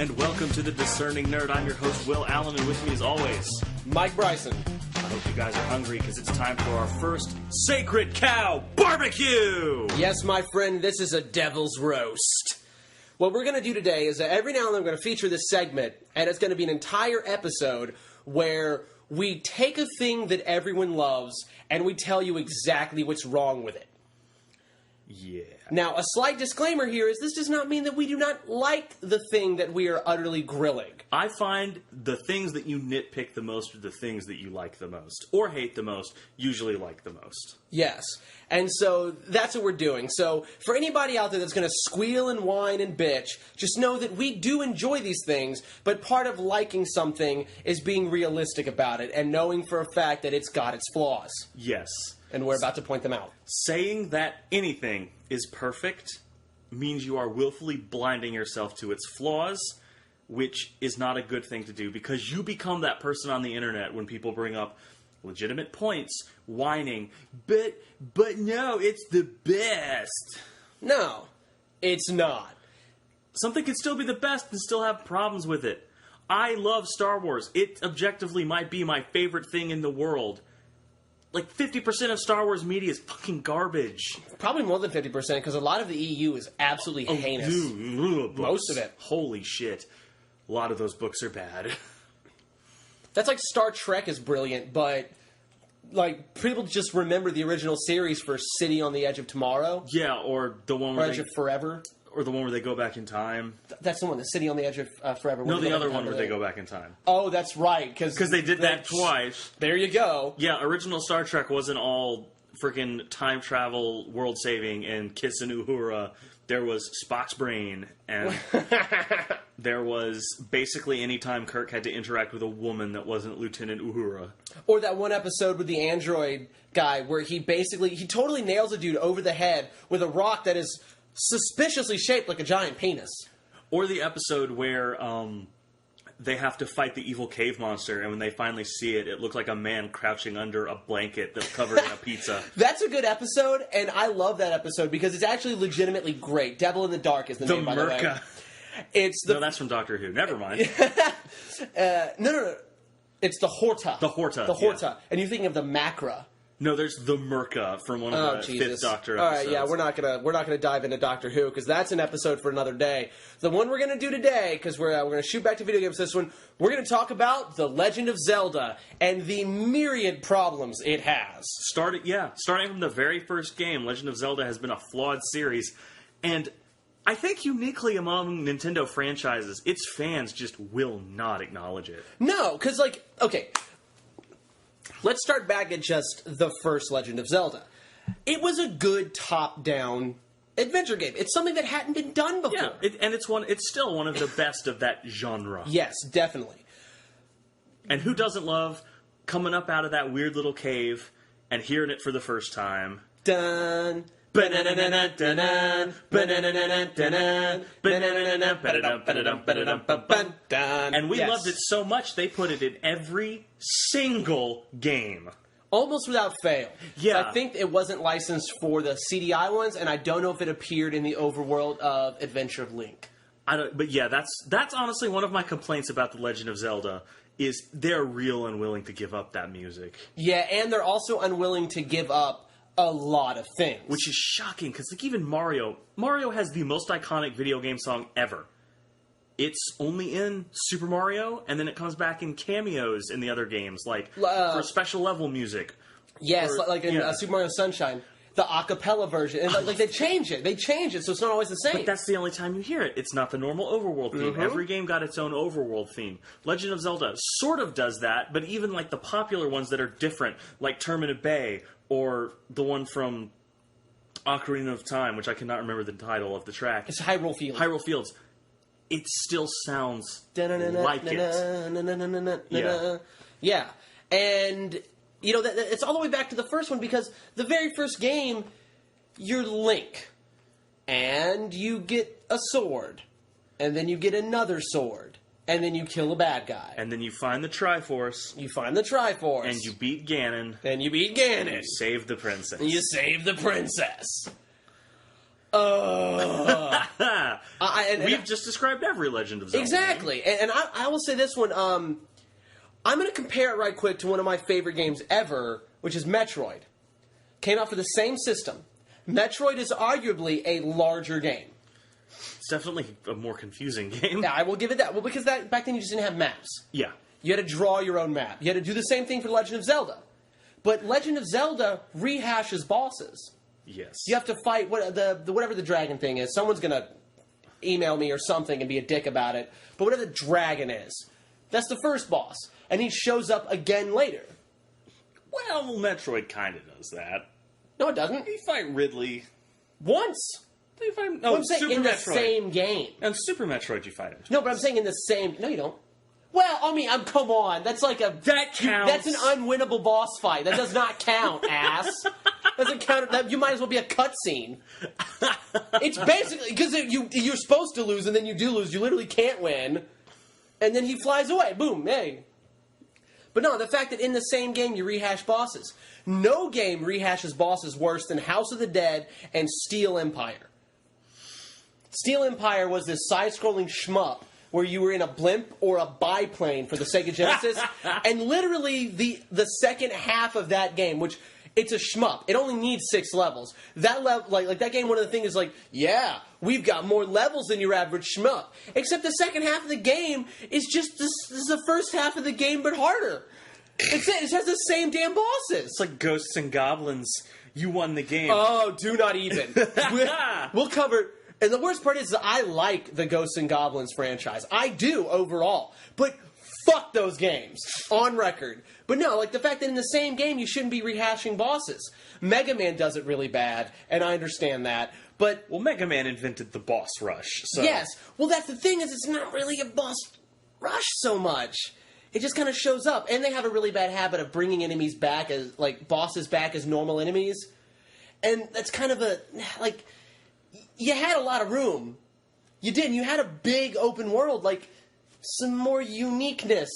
and welcome to the Discerning Nerd. I'm your host, Will Allen, and with me as always, Mike Bryson. I hope you guys are hungry because it's time for our first Sacred Cow Barbecue! Yes, my friend, this is a devil's roast. What we're going to do today is that every now and then I'm going to feature this segment, and it's going to be an entire episode where we take a thing that everyone loves and we tell you exactly what's wrong with it. Yeah. Now, a slight disclaimer here is this does not mean that we do not like the thing that we are utterly grilling. I find the things that you nitpick the most are the things that you like the most, or hate the most, usually like the most. Yes. And so that's what we're doing. So for anybody out there that's going to squeal and whine and bitch, just know that we do enjoy these things, but part of liking something is being realistic about it and knowing for a fact that it's got its flaws. Yes. And we're about to point them out. Saying that anything is perfect means you are willfully blinding yourself to its flaws, which is not a good thing to do because you become that person on the internet when people bring up legitimate points, whining, but no, it's the best. No, it's not. Something can still be the best and still have problems with it. I love Star Wars. It objectively might be my favorite thing in the world. Like, 50% of Star Wars media is fucking garbage. Probably more than 50%, because a lot of the EU is absolutely heinous. Dude, most of it. Holy shit. A lot of those books are bad. That's like Star Trek is brilliant, but like people just remember the original series for City on the Edge of Tomorrow. Yeah, or the one where Edge of Forever. Or the one where they go back in time. That's the one, the City on the Edge of Forever. No, the other one where they go back in time. Oh, that's right. Because they did that twice. There you go. Yeah, original Star Trek wasn't all freaking time travel, world saving, and kiss and uhura. There was Spock's brain, and there was basically any time Kirk had to interact with a woman that wasn't Lieutenant Uhura. Or that one episode with the android guy where he totally nails a dude over the head with a rock that is suspiciously shaped like a giant penis. Or the episode where they have to fight the evil cave monster, and when they finally see it, it looked like a man crouching under a blanket that's covered in a pizza. That's a good episode, and I love that episode because it's actually legitimately great. Devil in the Dark is the name, by the way. No, that's from Doctor Who. Never mind. No. It's the Horta. The Horta. The Horta. Yeah. And you're thinking of the Macra. No, there's the Merca from one of the Fifth Doctor episodes. All right, yeah, we're not gonna dive into Doctor Who because that's an episode for another day. The one we're gonna do today, because we're gonna shoot back to video games. This one, we're gonna talk about the Legend of Zelda and the myriad problems it has. Starting from the very first game, Legend of Zelda has been a flawed series, and I think uniquely among Nintendo franchises, its fans just will not acknowledge it. No, because okay. Let's start back at just the first Legend of Zelda. It was a good top-down adventure game. It's something that hadn't been done before. Yeah, it's still one of the best of that genre. Yes, definitely. And who doesn't love coming up out of that weird little cave and hearing it for the first time? Dun. And we loved it so much, they put it in every single game. Almost without fail. Yeah. I think it wasn't licensed for the CDI ones, and I don't know if it appeared in the overworld of Adventure of Link. But yeah, that's honestly one of my complaints about The Legend of Zelda, is they're real unwilling to give up that music. Yeah, and they're also unwilling to give up a lot of things. Which is shocking, because even Mario has the most iconic video game song ever. It's only in Super Mario, and then it comes back in cameos in the other games, like for special level music. Yes, like in Super Mario Sunshine, the a cappella version. And they change it. They change it, so it's not always the same. But that's the only time you hear it. It's not the normal overworld theme. Mm-hmm. Every game got its own overworld theme. Legend of Zelda sort of does that, but even like the popular ones that are different, like Termina Bay, or the one from Ocarina of Time, which I cannot remember the title of the track. It's Hyrule Fields. Hyrule Fields. It still sounds like it. Yeah. And, it's all the way back to the first one, because the very first game, you're Link. And you get a sword. And then you get another sword. And then you kill a bad guy. And then you find the Triforce. You find the Triforce. And you beat Ganon. And you beat Ganon. And you save the princess. And you save the princess. We've just described every Legend of Zelda. Exactly. And I will say this one. I'm going to compare it right quick to one of my favorite games ever, which is Metroid. Came out for the same system. Metroid is arguably a larger game. It's definitely a more confusing game. Yeah, I will give it that. Well, because back then you just didn't have maps. Yeah. You had to draw your own map. You had to do the same thing for Legend of Zelda. But Legend of Zelda rehashes bosses. Yes. You have to fight whatever the dragon thing is. Someone's going to email me or something and be a dick about it. But whatever the dragon is, that's the first boss. And he shows up again later. Well, Metroid kind of does that. No, it doesn't. You fight Ridley. Once. You fight, Well, I'm saying Super in the Metroid. same game. And Super Metroid you fight him. No, but I'm saying in the same... No, you don't. Well, I mean, come on. That's like a... That counts. That's an unwinnable boss fight. That does not count, ass. Doesn't count. That, you might as well be a cutscene. It's basically... Because you're supposed to lose, and then you do lose. You literally can't win. And then he flies away. Boom. Hey. But no, the fact that in the same game you rehash bosses. No game rehashes bosses worse than House of the Dead and Steel Empire. Steel Empire was this side-scrolling shmup where you were in a blimp or a biplane for the Sega Genesis, and literally the second half of that game, which it's a shmup, it only needs 6 levels. That level, like that game, one of the things is like, yeah, we've got more levels than your average shmup. Except the second half of the game is just this is the first half of the game, but harder. It's it. It has the same damn bosses. It's like Ghosts and Goblins. You won the game. Oh, do not even. We'll cover... And the worst part is that I like the Ghosts and Goblins franchise. I do, overall. But fuck those games. On record. But no, like the fact that in the same game you shouldn't be rehashing bosses. Mega Man does it really bad, and I understand that. But... Well, Mega Man invented the boss rush, so... Yes. Well, that's the thing, is it's not really a boss rush so much. It just kind of shows up. And they have a really bad habit of bringing enemies back as... Like, bosses back as normal enemies. And that's kind of a... Like... You had a lot of room. You did. And you had a big open world, like some more uniqueness.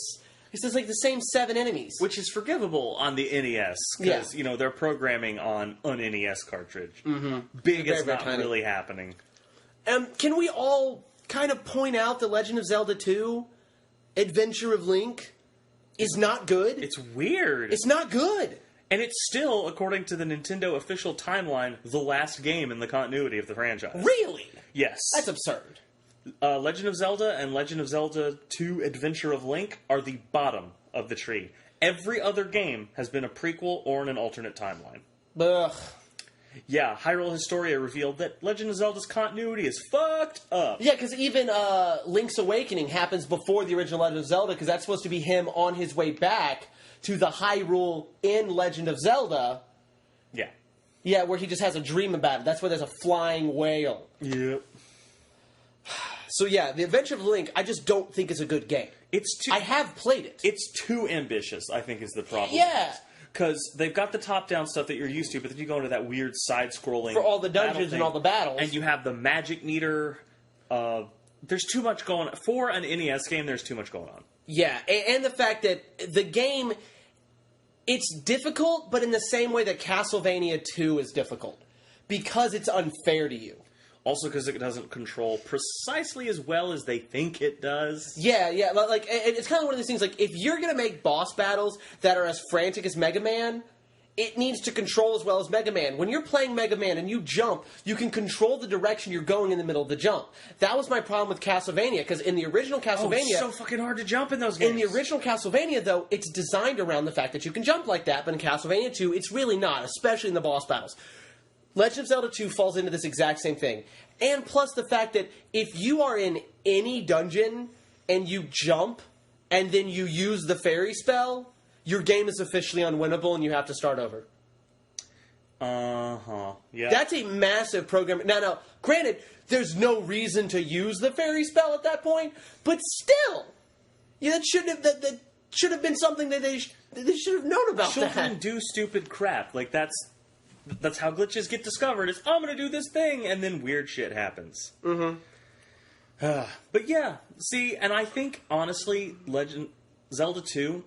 It's just like the same 7 enemies. Which is forgivable on the NES, because, you know, they're programming on an NES cartridge. Mm-hmm. Big is not really happening. Can we all kind of point out that Legend of Zelda 2, Adventure of Link, is not good? It's weird. It's not good. And it's still, according to the Nintendo official timeline, the last game in the continuity of the franchise. Really? Yes. That's absurd. Legend of Zelda and Legend of Zelda 2 Adventure of Link are the bottom of the tree. Every other game has been a prequel or in an alternate timeline. Ugh. Yeah, Hyrule Historia revealed that Legend of Zelda's continuity is fucked up. Yeah, because even Link's Awakening happens before the original Legend of Zelda, because that's supposed to be him on his way back to the Hyrule in Legend of Zelda. Yeah. Yeah, where he just has a dream about it. That's where there's a flying whale. Yep. So yeah, The Adventure of Link, I just don't think is a good game. I have played it. It's too ambitious, I think, is the problem. Yeah. Because they've got the top-down stuff that you're used to, but then you go into that weird side-scrolling... For all the dungeons and all the battles. And you have the magic meter. There's too much going on. For an NES game, there's too much going on. Yeah, and the fact that the game, it's difficult, but in the same way that Castlevania 2 is difficult. Because it's unfair to you. Also because it doesn't control precisely as well as they think it does. Yeah, like, it's kind of one of these things, like, if you're going to make boss battles that are as frantic as Mega Man, it needs to control as well as Mega Man. When you're playing Mega Man and you jump, you can control the direction you're going in the middle of the jump. That was my problem with Castlevania, because in the original Castlevania... it's so fucking hard to jump in those games. In the original Castlevania, though, it's designed around the fact that you can jump like that, but in Castlevania 2, it's really not, especially in the boss battles. Legend of Zelda 2 falls into this exact same thing. And plus the fact that if you are in any dungeon and you jump and then you use the fairy spell, your game is officially unwinnable and you have to start over. Uh-huh. Yeah. That's a massive program. Now, granted, there's no reason to use the fairy spell at that point, but still, yeah, that should have been something that they should have known about. Children do stupid crap. Like, that's how glitches get discovered, is, I'm going to do this thing, and then weird shit happens. Mm-hmm. But yeah, see, and I think, honestly, Zelda 2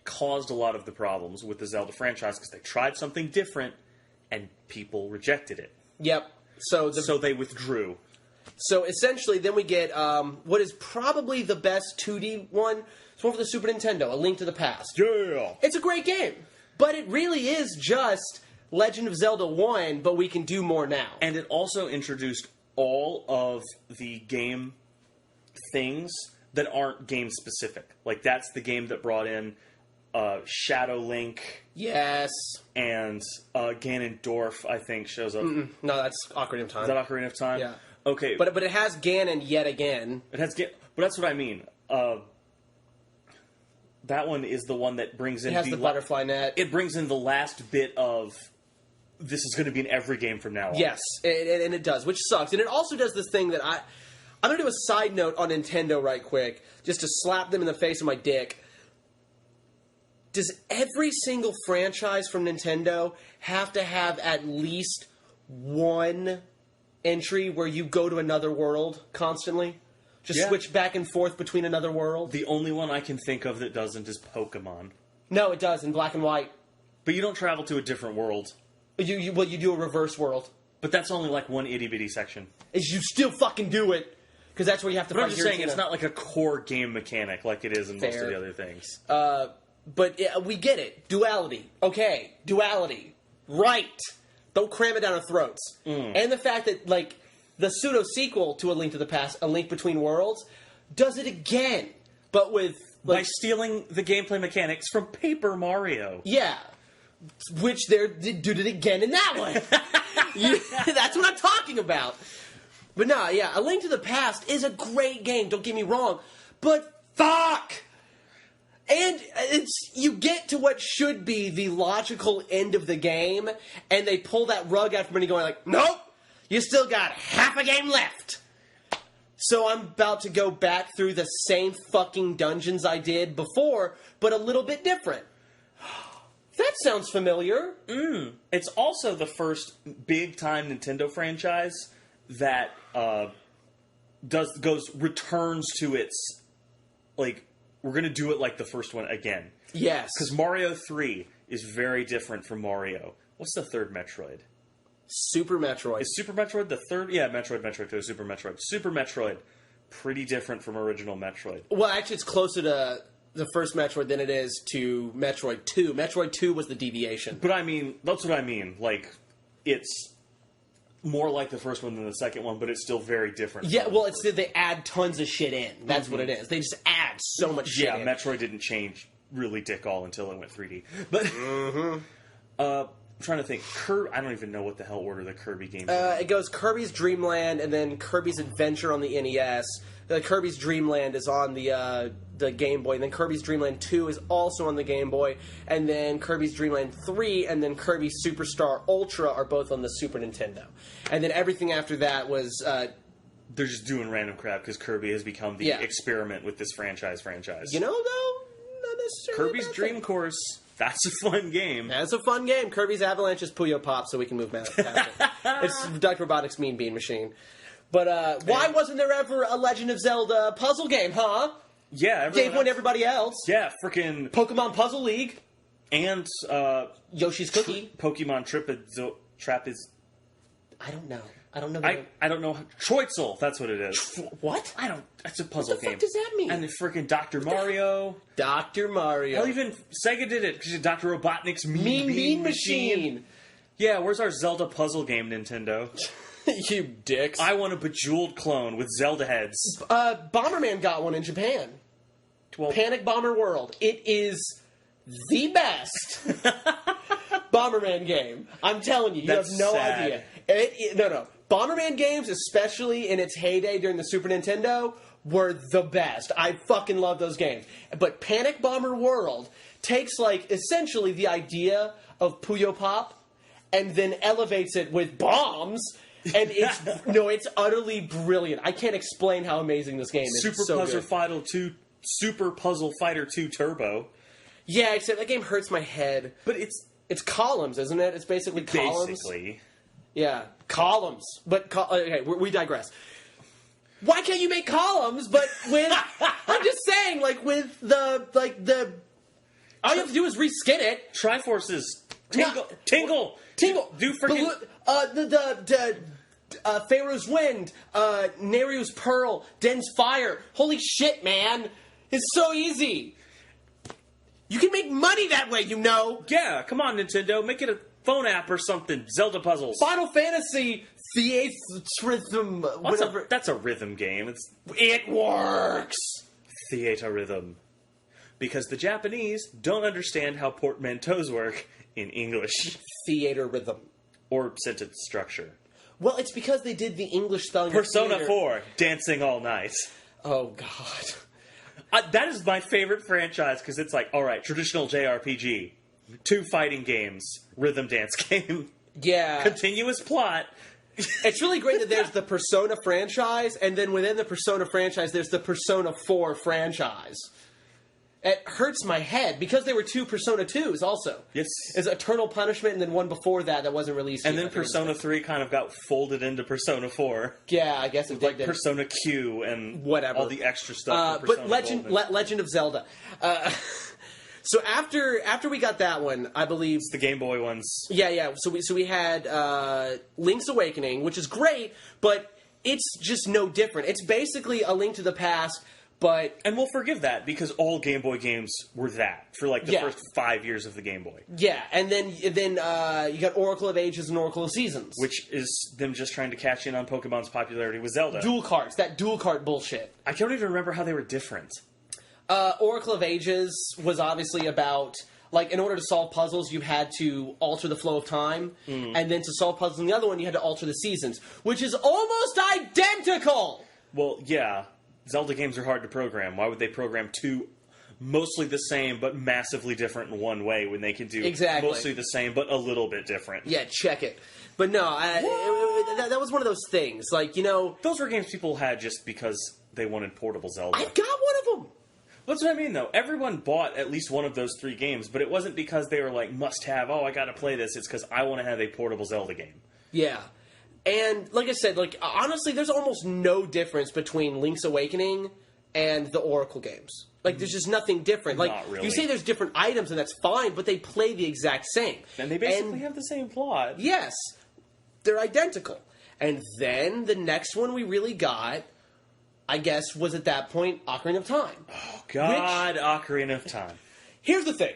caused a lot of the problems with the Zelda franchise, because they tried something different, and people rejected it. Yep. So they withdrew. So essentially, then we get what is probably the best 2D one. It's one for the Super Nintendo, A Link to the Past. Yeah. It's a great game, but it really is just Legend of Zelda 1, but we can do more now. And it also introduced all of the game things that aren't game specific. Like, that's the game that brought in Shadow Link. Yes. And Ganondorf, I think, shows up. No, that's Ocarina of Time. Is that Ocarina of Time? Yeah. Okay. But it has Ganon yet again. It has but that's what I mean. That one is the one that brings in It has the butterfly net. It brings in the last bit of this is going to be in every game from now on. Yes, and it does, which sucks. And it also does this thing that I'm going to do a side note on Nintendo right quick, just to slap them in the face with my dick. Does every single franchise from Nintendo have to have at least one entry where you go to another world constantly? Just switch back and forth between another world? The only one I can think of that doesn't is Pokemon. No, it does, in black and white. But you don't travel to a different world. You do a reverse world. But that's only like one itty-bitty section. You still fucking do it, because that's where you have to fight. fight. I'm just saying, it's not like a core game mechanic like it is in most of the other things. But we get it. Duality. Okay. Duality. Right. Don't cram it down our throats. And the fact that, like, the pseudo-sequel to A Link to the Past, A Link Between Worlds, does it again. But with... by stealing the gameplay mechanics from Paper Mario. Yeah. Which they did it again in that one. That's what I'm talking about. But no, yeah, A Link to the Past is a great game, don't get me wrong. But fuck! And you get to what should be the logical end of the game, and they pull that rug out from under you going like, nope! You still got half a game left! So I'm about to go back through the same fucking dungeons I did before, but a little bit different. That sounds familiar. It's also the first big-time Nintendo franchise that returns to its, like, we're going to do it like the first one again. Yes. Because Mario 3 is very different from Mario. What's the third Metroid? Super Metroid. Is Super Metroid the third? Yeah, Metroid 2, Super Metroid. Super Metroid, pretty different from original Metroid. Well, actually, it's closer to the first Metroid than it is to Metroid 2. Metroid 2 was the deviation. But I mean, that's what I mean. Like, it's more like the first one than the second one, but it's still very different. Yeah, well, it's they add tons of shit in. That's what it is. They just add so much shit in. Yeah, Metroid didn't change really dick all until it went 3D. But I'm trying to think. I don't even know what the hell order the Kirby games are. It goes Kirby's Dream Land and then Kirby's Adventure on the NES. Kirby's Dream Land is on the Game Boy, and then Kirby's Dream Land 2 is also on the Game Boy, and then Kirby's Dream Land 3 and then Kirby Superstar Ultra are both on the Super Nintendo. And then everything after that was... they're just doing random crap because Kirby has become the experiment with this franchise. You know, though, not necessarily Kirby's Dream Course, that's a fun game. That's a fun game. Kirby's Avalanche is Puyo Pop, so we can move past it. It's Dr. Robotnik's Mean Bean Machine. But why wasn't there ever a Legend of Zelda puzzle game, huh? Yeah, gave one to everybody else. Yeah, freaking Pokemon Puzzle League and Yoshi's Cookie. Pokemon Trap is. I don't know. I don't know. I don't know. Troitzel, that's what it is. What? I don't. That's a puzzle game. What the fuck does that mean? And the freaking Dr. Mario. Dr. Mario. Hell, even Sega did it because Dr. Robotnik's Mean Bean Machine. Yeah, where's our Zelda puzzle game, Nintendo? You dicks. I want a Bejeweled clone with Zelda heads. Bomberman got one in Japan. Well, Panic Bomber World. It is the best Bomberman game. I'm telling you, you have no idea. No. Bomberman games, especially in its heyday during the Super Nintendo, were the best. I fucking love those games. But Panic Bomber World takes, like, essentially the idea of Puyo Pop and then elevates it with bombs. And it's utterly brilliant. I can't explain how amazing this game is. Super Puzzle Fighter 2 Turbo. Yeah, except that game hurts my head. But it's columns, isn't it? It's basically columns. Basically. Yeah, columns. But okay, we digress. Why can't you make columns? But with I'm just saying, like with the all you have to do is reskin it. Triforces. Tingle. Tingle. Do freaking Pharaoh's Wind, Neru's Pearl, Den's Fire. Holy shit, man. It's so easy. You can make money that way, you know. Yeah, come on, Nintendo. Make it a phone app or something. Zelda puzzles. Final Fantasy Theatrhythm, whatever. That's a rhythm game. It works. Theater rhythm. Because the Japanese don't understand how portmanteaus work in English. Theater rhythm. Or sentence structure. Well, it's because they did the English spelling. Persona 4, Dancing All Night. Oh, God. That is my favorite franchise, because it's like, alright, traditional JRPG, 2 fighting games, rhythm dance game, Yeah. continuous plot. It's really great that there's the Persona franchise, and then within the Persona franchise, there's the Persona 4 franchise. It hurts my head, because there were 2 Persona 2s also. Yes. There's Eternal Punishment, and then one before that wasn't released And yet. then Persona 3 kind of got folded into Persona 4. Yeah, I guess it did. Persona Q and Whatever. all the extra stuff. For But Legend of Zelda. So after we got that one, I believe the Game Boy ones. Yeah. So we had Link's Awakening, which is great, but it's just no different. It's basically a Link to the Past, but And we'll forgive that, because all Game Boy games were that for like the first 5 years of the Game Boy. yeah. And then you got Oracle of Ages and Oracle of Seasons, Which is them just trying to cash in on Pokemon's popularity with Zelda. dual carts. That dual cart bullshit. I don't even remember how they were different. Oracle of Ages was obviously about, like, in order to solve puzzles, you had to alter the flow of time, and then to solve puzzles in the other one, you had to alter the seasons, which is almost identical! Well, yeah, Zelda games are hard to program. Why would they program 2 mostly the same but massively different in one way when they can do Exactly. mostly the same but a little bit different? Yeah, check it. But no, that was one of those things. Like, you know, Those were games people had just because they wanted portable Zelda. I've got one of them! That's what I mean, though. Everyone bought at least one of those 3 games, but it wasn't because they were like, must have, I gotta play this. It's because I want to have a portable Zelda game. Yeah. And, like I said, like, honestly, there's almost no difference between Link's Awakening and the Oracle games. Like, there's just nothing different. Like, Not really. you say there's different items, and that's fine, but they play the exact same. And they basically have the same plot. Yes, they're identical. And then the next one we really got, I guess, was at that point Ocarina of Time. Oh, God, Ocarina of Time. Here's the thing.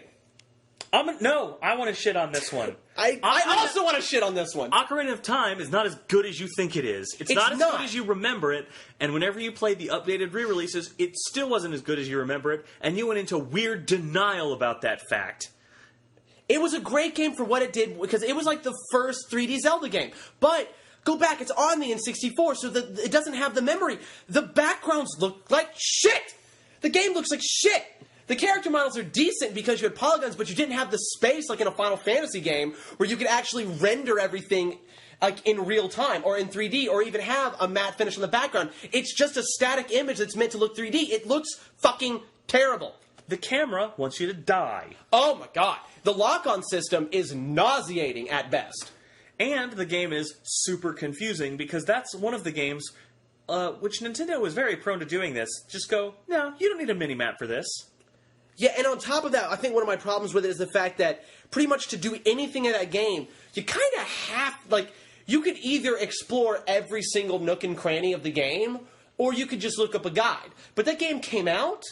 No, I want to shit on this one. I also want to shit on this one. Ocarina of Time is not as good as you think it is. It's not as good as you remember it, and whenever you played the updated re-releases, it still wasn't as good as you remember it, and you went into weird denial about that fact. It was a great game for what it did, because it was like the first 3D Zelda game. But go back, it's on the N64, so it doesn't have the memory. The backgrounds look like shit! The game looks like shit! The character models are decent because you had polygons, but you didn't have the space like in a Final Fantasy game where you could actually render everything like in real time or in 3D or even have a matte finish on the background. It's just a static image that's meant to look 3D. It looks fucking terrible. The camera wants you to die. Oh my god. The lock-on system is nauseating at best. And the game is super confusing because that's one of the games which Nintendo is very prone to doing this. Just go, no, you don't need a mini-map for this. Yeah, and on top of that, I think one of my problems with it is the fact that pretty much to do anything in that game, you kind of have, like, you could either explore every single nook and cranny of the game, or you could just look up a guide. But that game came out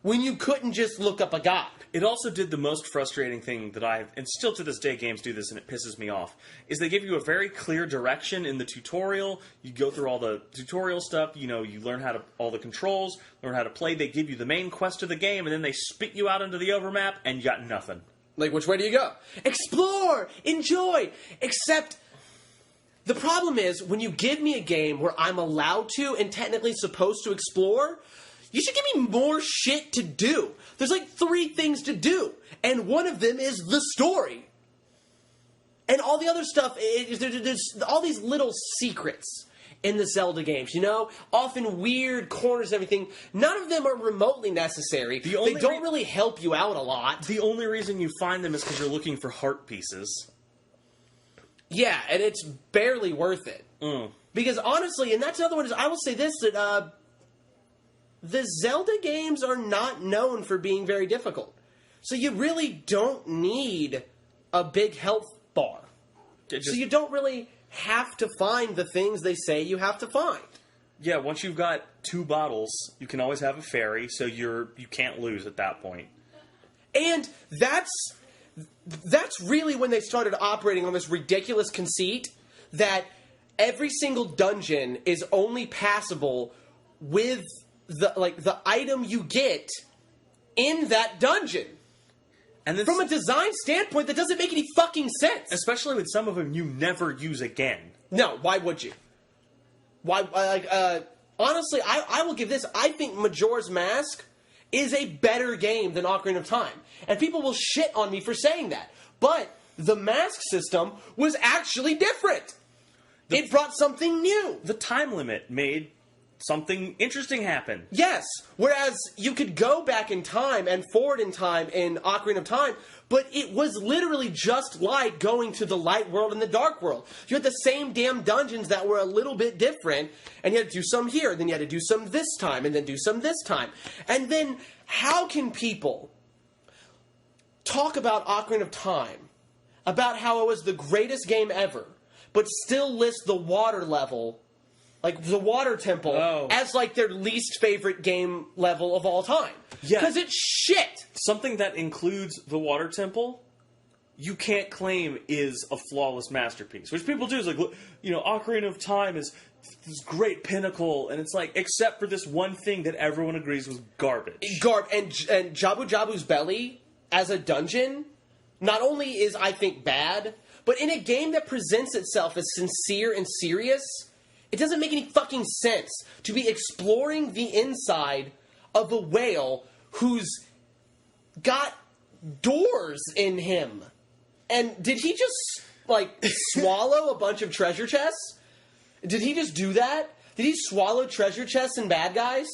when you couldn't just look up a guide. It also did the most frustrating thing that and still to this day games do this and it pisses me off, is they give you a very clear direction in the tutorial. You go through all the tutorial stuff, you learn all the controls, learn how to play, they give you the main quest of the game, and then they spit you out into the overmap, and you got nothing. Like, which way do you go? Explore! Enjoy! Except, the problem is, when you give me a game where I'm allowed to, and technically supposed to explore, you should give me more shit to do. There's like 3 things to do, and one of them is the story. And all the other stuff, there's all these little secrets in the Zelda games, Often weird corners and everything. None of them are remotely necessary. They don't really help you out a lot. The only reason you find them is because you're looking for heart pieces. Yeah, and it's barely worth it. Because honestly, and that's another one, I will say this, that the Zelda games are not known for being very difficult. So you really don't need a big health bar. So you don't really have to find the things they say you have to find. Yeah, once you've got 2 bottles, you can always have a fairy, so you can't lose at that point. And that's really when they started operating on this ridiculous conceit that every single dungeon is only passable with the item you get in that dungeon. And from a design standpoint, that doesn't make any fucking sense. Especially with some of them you never use again. No, why would you? Honestly, I will give this. I think Majora's Mask is a better game than Ocarina of Time. And people will shit on me for saying that. But the mask system was actually different. It brought something new. The time limit made something interesting happen. Yes. Whereas you could go back in time and forward in time in Ocarina of Time, but it was literally just like going to the light world and the dark world. You had the same damn dungeons that were a little bit different, and you had to do some here, then you had to do some this time, and then do some this time. And then how can people talk about Ocarina of Time, about how it was the greatest game ever, but still list the water level, like the water temple, as like their least favorite game level of all time? Yeah. Because it's shit. Something that includes the water temple, you can't claim is a flawless masterpiece. Which people do is like, Ocarina of Time is this great pinnacle, and it's like, except for this one thing that everyone agrees was garbage. And Jabu Jabu's Belly as a dungeon not only is, I think, bad, but in a game that presents itself as sincere and serious, it doesn't make any fucking sense to be exploring the inside of a whale who's got doors in him. And did he just, swallow a bunch of treasure chests? Did he just do that? Did he swallow treasure chests and bad guys?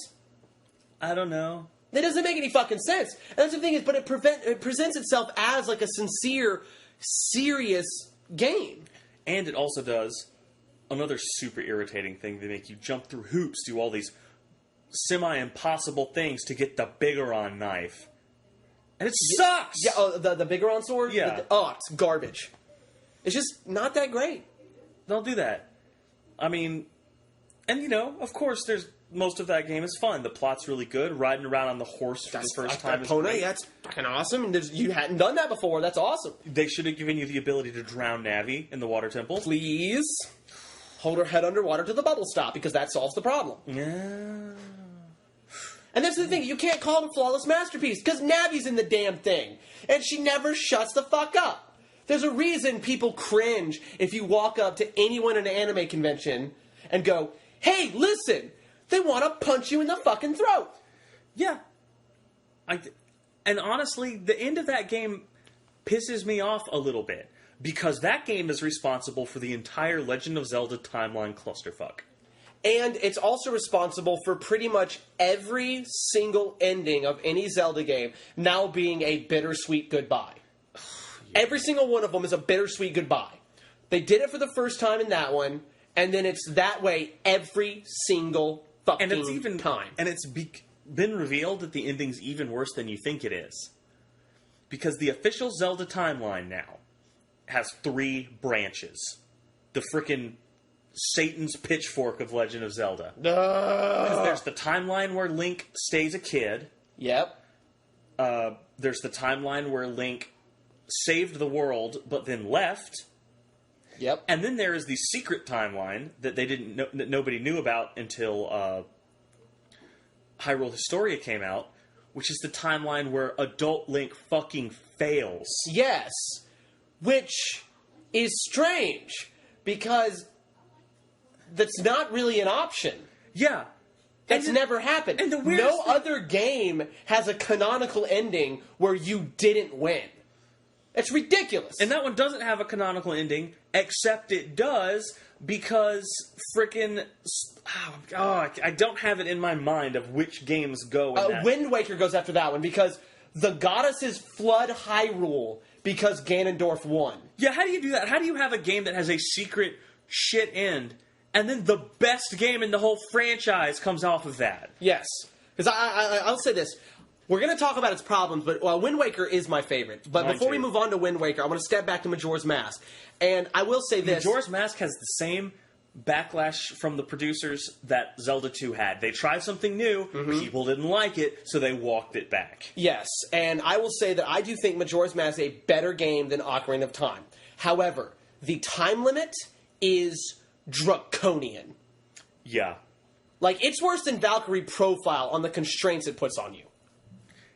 I don't know. That doesn't make any fucking sense. And that's the thing is, but it presents itself as like a sincere, serious game. And it also does another super irritating thing. They make you jump through hoops, do all these semi-impossible things to get the Bigoron knife. And it sucks! Yeah, the Bigoron sword? Yeah. It's garbage. It's just not that great. Don't do that. I mean, and of course, most of that game is fun. The plot's really good. Riding around on the horse for the first time is great. Yeah, it's fucking awesome. And you hadn't done that before. That's awesome. They should have given you the ability to drown Navi in the water temple. Please. Hold her head underwater till the bubbles stop, because that solves the problem. Yeah. And that's the thing. You can't call it a flawless masterpiece, because Navi's in the damn thing. And she never shuts the fuck up. There's a reason people cringe if you walk up to anyone at an anime convention and go, hey, listen, they want to punch you in the fucking throat. Yeah. And honestly, the end of that game pisses me off a little bit, because that game is responsible for the entire Legend of Zelda timeline clusterfuck. And it's also responsible for pretty much every single ending of any Zelda game now being a bittersweet goodbye. Yeah. Every single one of them is a bittersweet goodbye. They did it for the first time in that one, and then it's that way every single fucking time. And it's been revealed that the ending's even worse than you think it is. Because the official Zelda timeline now has 3 branches. The frickin' Satan's pitchfork of Legend of Zelda. There's the timeline where Link stays a kid. Yep. There's the timeline where Link saved the world but then left. Yep. And then there is the secret timeline that that nobody knew about until Hyrule Historia came out, which is the timeline where adult Link fucking fails. Yes. Which is strange, because that's not really an option. Yeah. That's never happened. And no other game has a canonical ending where you didn't win. It's ridiculous. And that one doesn't have a canonical ending, except it does because frickin' I don't have it in my mind of which games go in that. Wind Waker goes after that one because the goddesses flood Hyrule because Ganondorf won. Yeah, how do you do that? How do you have a game that has a secret shit end, and then the best game in the whole franchise comes off of that? Yes. Because I'll say this. We're going to talk about its problems, but Wind Waker is my favorite. But Mine before we too. move on to Wind Waker, I want to step back to Majora's Mask. And I will say this. Majora's Mask has the same backlash from the producers that Zelda 2 had. They tried something new, people didn't like it, so they walked it back. Yes, and I will say that I do think Majora's Mask is a better game than Ocarina of Time. However, the time limit is draconian. Yeah. Like, it's worse than Valkyrie Profile on the constraints it puts on you.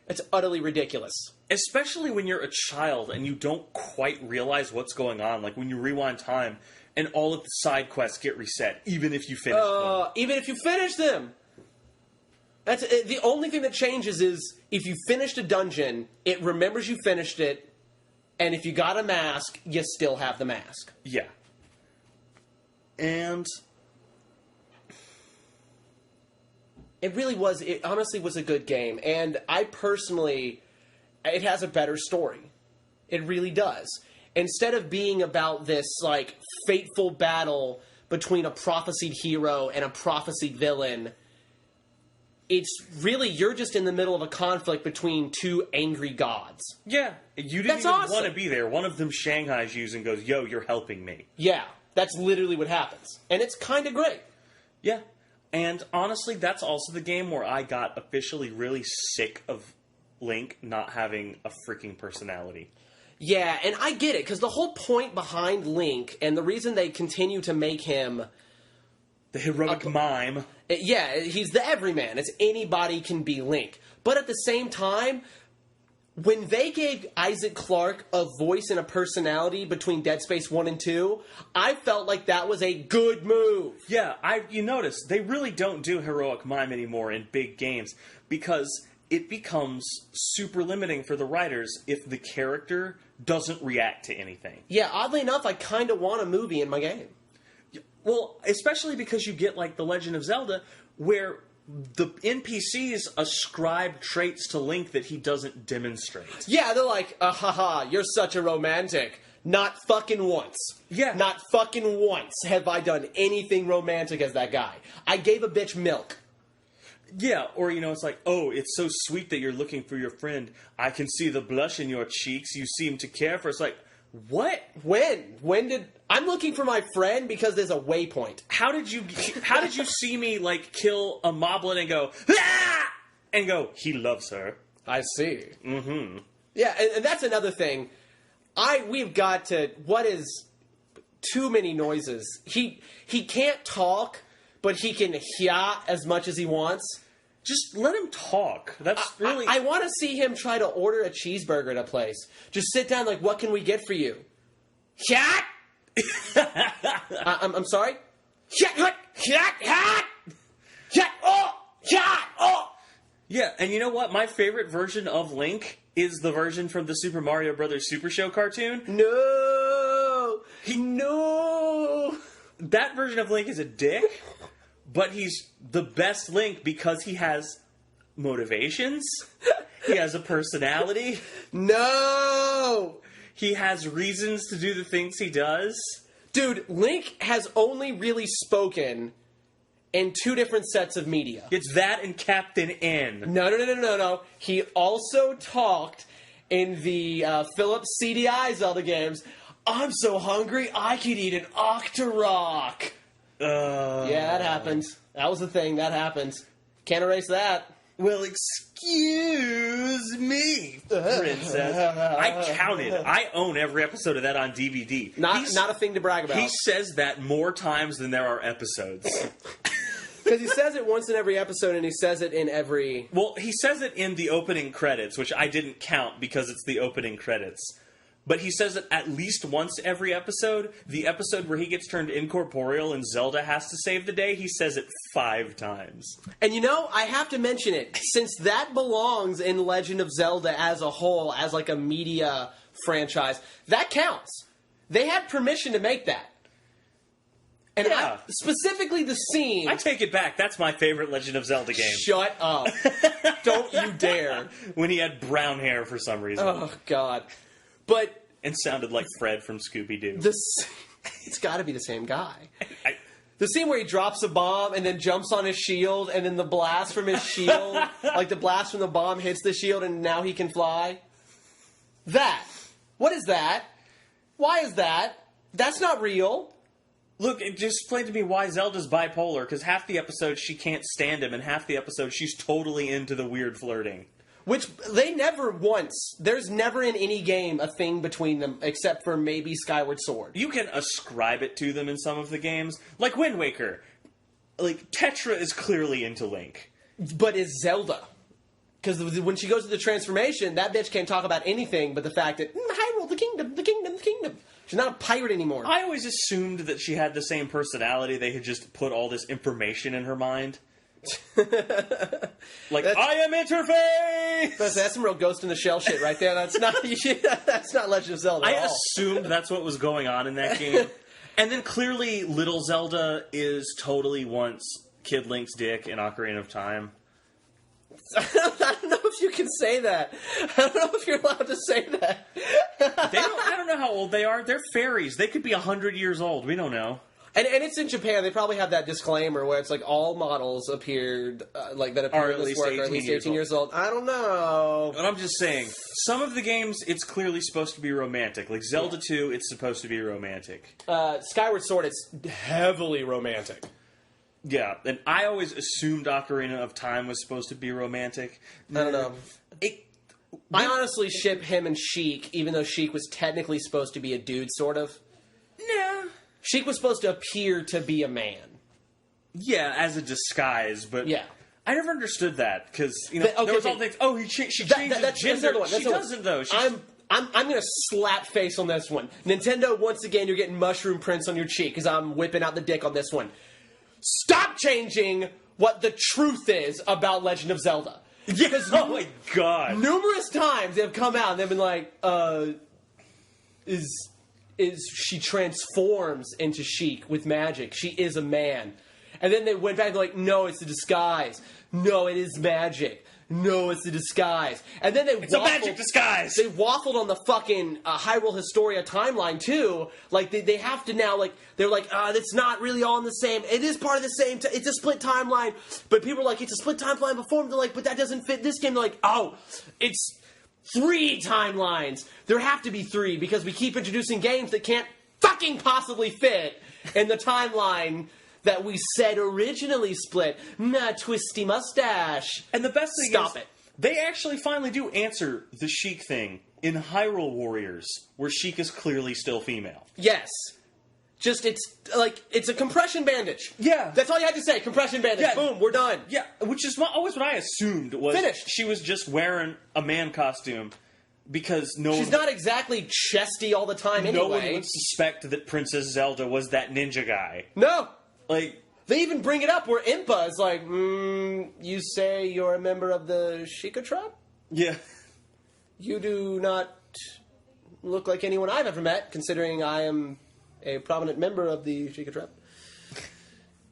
It's utterly ridiculous. Especially when you're a child and you don't quite realize what's going on. Like when you rewind time and all of the side quests get reset, even if you finish them. Even if you finish them. That's the only thing that changes is if you finished a dungeon, it remembers you finished it, and if you got a mask, you still have the mask. Yeah. And it honestly was a good game, and I personally, it has a better story. It really does. Instead of being about this, like, fateful battle between a prophesied hero and a prophesied villain, it's really, you're just in the middle of a conflict between two angry gods. yeah, you didn't That's even awesome. want to be there. One of them Shanghais you and goes, yo, you're helping me. Yeah, that's literally what happens. And it's kind of great. Yeah. And honestly, that's also the game where I got officially really sick of Link not having a freaking personality. Yeah, and I get it, because the whole point behind Link, and the reason they continue to make him... The heroic mime. Yeah, he's the everyman. It's anybody can be Link. But at the same time, when they gave Isaac Clarke a voice and a personality between Dead Space 1 and 2, I felt like that was a good move. Yeah, you notice, they really don't do heroic mime anymore in big games because it becomes super limiting for the writers if the character doesn't react to anything. Yeah, oddly enough, I kind of want a movie in my game. Well, especially because you get like The Legend of Zelda, where the NPCs ascribe traits to Link that he doesn't demonstrate. Yeah, they're like, haha, you're such a romantic. Not fucking once. Yeah. Not fucking once have I done anything romantic as that guy. I gave a bitch milk. Yeah, or, it's like, oh, it's so sweet that you're looking for your friend. I can see the blush in your cheeks. You seem to care for us. It's like, what? When? I'm looking for my friend because there's a waypoint. How did you see me, like, kill a moblin and go, ah! And go, he loves her. I see. Mm-hmm. Yeah, and that's another thing. We've got to, what is too many noises? He can't talk, but he can hear as much as he wants. Just let him talk. That's really... I want to see him try to order a cheeseburger at a place. Just sit down like, what can we get for you? Hot! I'm sorry? Hot! Yeah, and you know what? My favorite version of Link is the version from the Super Mario Brothers Super Show cartoon. No! That version of Link is a dick, but he's the best Link because he has motivations, he has a personality, No! he has reasons to do the things he does. Dude, Link has only really spoken in two different sets of media. It's that and Captain N. No. He also talked in the Philips CDI Zelda games. I'm so hungry, I could eat an Octorok. Yeah, that happened. That was the thing. That happened. Can't erase that. Well, excuse me, princess. I counted. I own every episode of that on DVD. Not a thing to brag about. He says that more times than there are episodes. Because he says it once in every episode, and he says it in every... Well, he says it in the opening credits, which I didn't count because it's the opening credits. But he says it at least once every episode. The episode where he gets turned incorporeal and Zelda has to save the day, he says it 5 times. And I have to mention it, since that belongs in Legend of Zelda as a whole, as like a media franchise, that counts. They had permission to make that. And Yeah. specifically the scene... I take it back. That's my favorite Legend of Zelda game. Shut up. Don't you dare. When he had brown hair for some reason. Oh, God. But And sounded like Fred from Scooby-Doo. it's got to be the same guy. The scene where he drops a bomb and then jumps on his shield, and then the blast from his shield, like the blast from the bomb hits the shield, and now he can fly. That. What is that? Why is that? That's not real. Look, it just explained to me why Zelda's bipolar, because half the episodes she can't stand him, and half the episodes she's totally into the weird flirting. Which, they never once, there's never in any game a thing between them, except for maybe Skyward Sword. You can ascribe it to them in some of the games, like Wind Waker. Like, Tetra is clearly into Link. But is Zelda. Because when she goes to the transformation, that bitch can't talk about anything but the fact that, Hyrule, the kingdom, the kingdom, the kingdom. She's not a pirate anymore. I always assumed that she had the same personality. They had just put all this information in her mind. Like, I am interface! That's some real Ghost in the Shell shit right there. That's not that's not Legend of Zelda at all. Assumed that's what was going on in that game. And then clearly Little Zelda is totally wants Kid Link's dick in Ocarina of Time. I don't know if you can say that. I don't know if you're allowed to say that. I don't know how old they are. They're fairies. They could be 100 years old. We don't know. And it's in Japan. They probably have that disclaimer where it's like all models appeared that appear in this work are at least 18 years old. I don't know. But I'm just saying, some of the games, it's clearly supposed to be romantic. Like Zelda 2, it's supposed to be romantic. Skyward Sword, it's heavily romantic. Yeah, and I always assumed Ocarina of Time was supposed to be romantic. I don't know. I honestly ship him and Sheik, even though Sheik was technically supposed to be a dude, sort of. Nah. Sheik was supposed to appear to be a man. Yeah, as a disguise, but yeah. I never understood that, because, there was all things, she changes gender. She doesn't, though. I'm going to slap face on this one. Nintendo, once again, you're getting mushroom prints on your cheek, because I'm whipping out the dick on this one. Stop changing what the truth is about Legend of Zelda. Yes, oh my god. Numerous times they've come out and they've been like, is she transforms into Sheik with magic. She is a man. And then they went back and they're like, no, it's a disguise. No, it is magic. No, it's a disguise. And then it's a magic disguise. They waffled on the fucking Hyrule Historia timeline too. Like they have to now. Like they're like, it's not really all in the same. It is part of the same. It's a split timeline. But people are like, it's a split timeline before. They're like, but that doesn't fit this game. They're like, oh, it's 3 timelines. There have to be 3 because we keep introducing games that can't fucking possibly fit in the timeline that we said originally split. Nah, twisty mustache. And the best thing Stop it. They actually finally do answer the Sheik thing in Hyrule Warriors, where Sheik is clearly still female. Yes. Just, it's a compression bandage. Yeah. That's all you had to say, compression bandage. Yeah. Boom, we're done. Yeah, which is always what I assumed was finished. She was just wearing a man costume because she's not exactly chesty all the time anyway. No one would suspect that Princess Zelda was that ninja guy. No. Like, they even bring it up where Impa is like, you say you're a member of the Sheikah tribe? Yeah. You do not look like anyone I've ever met, considering I am a prominent member of the Sheikah tribe.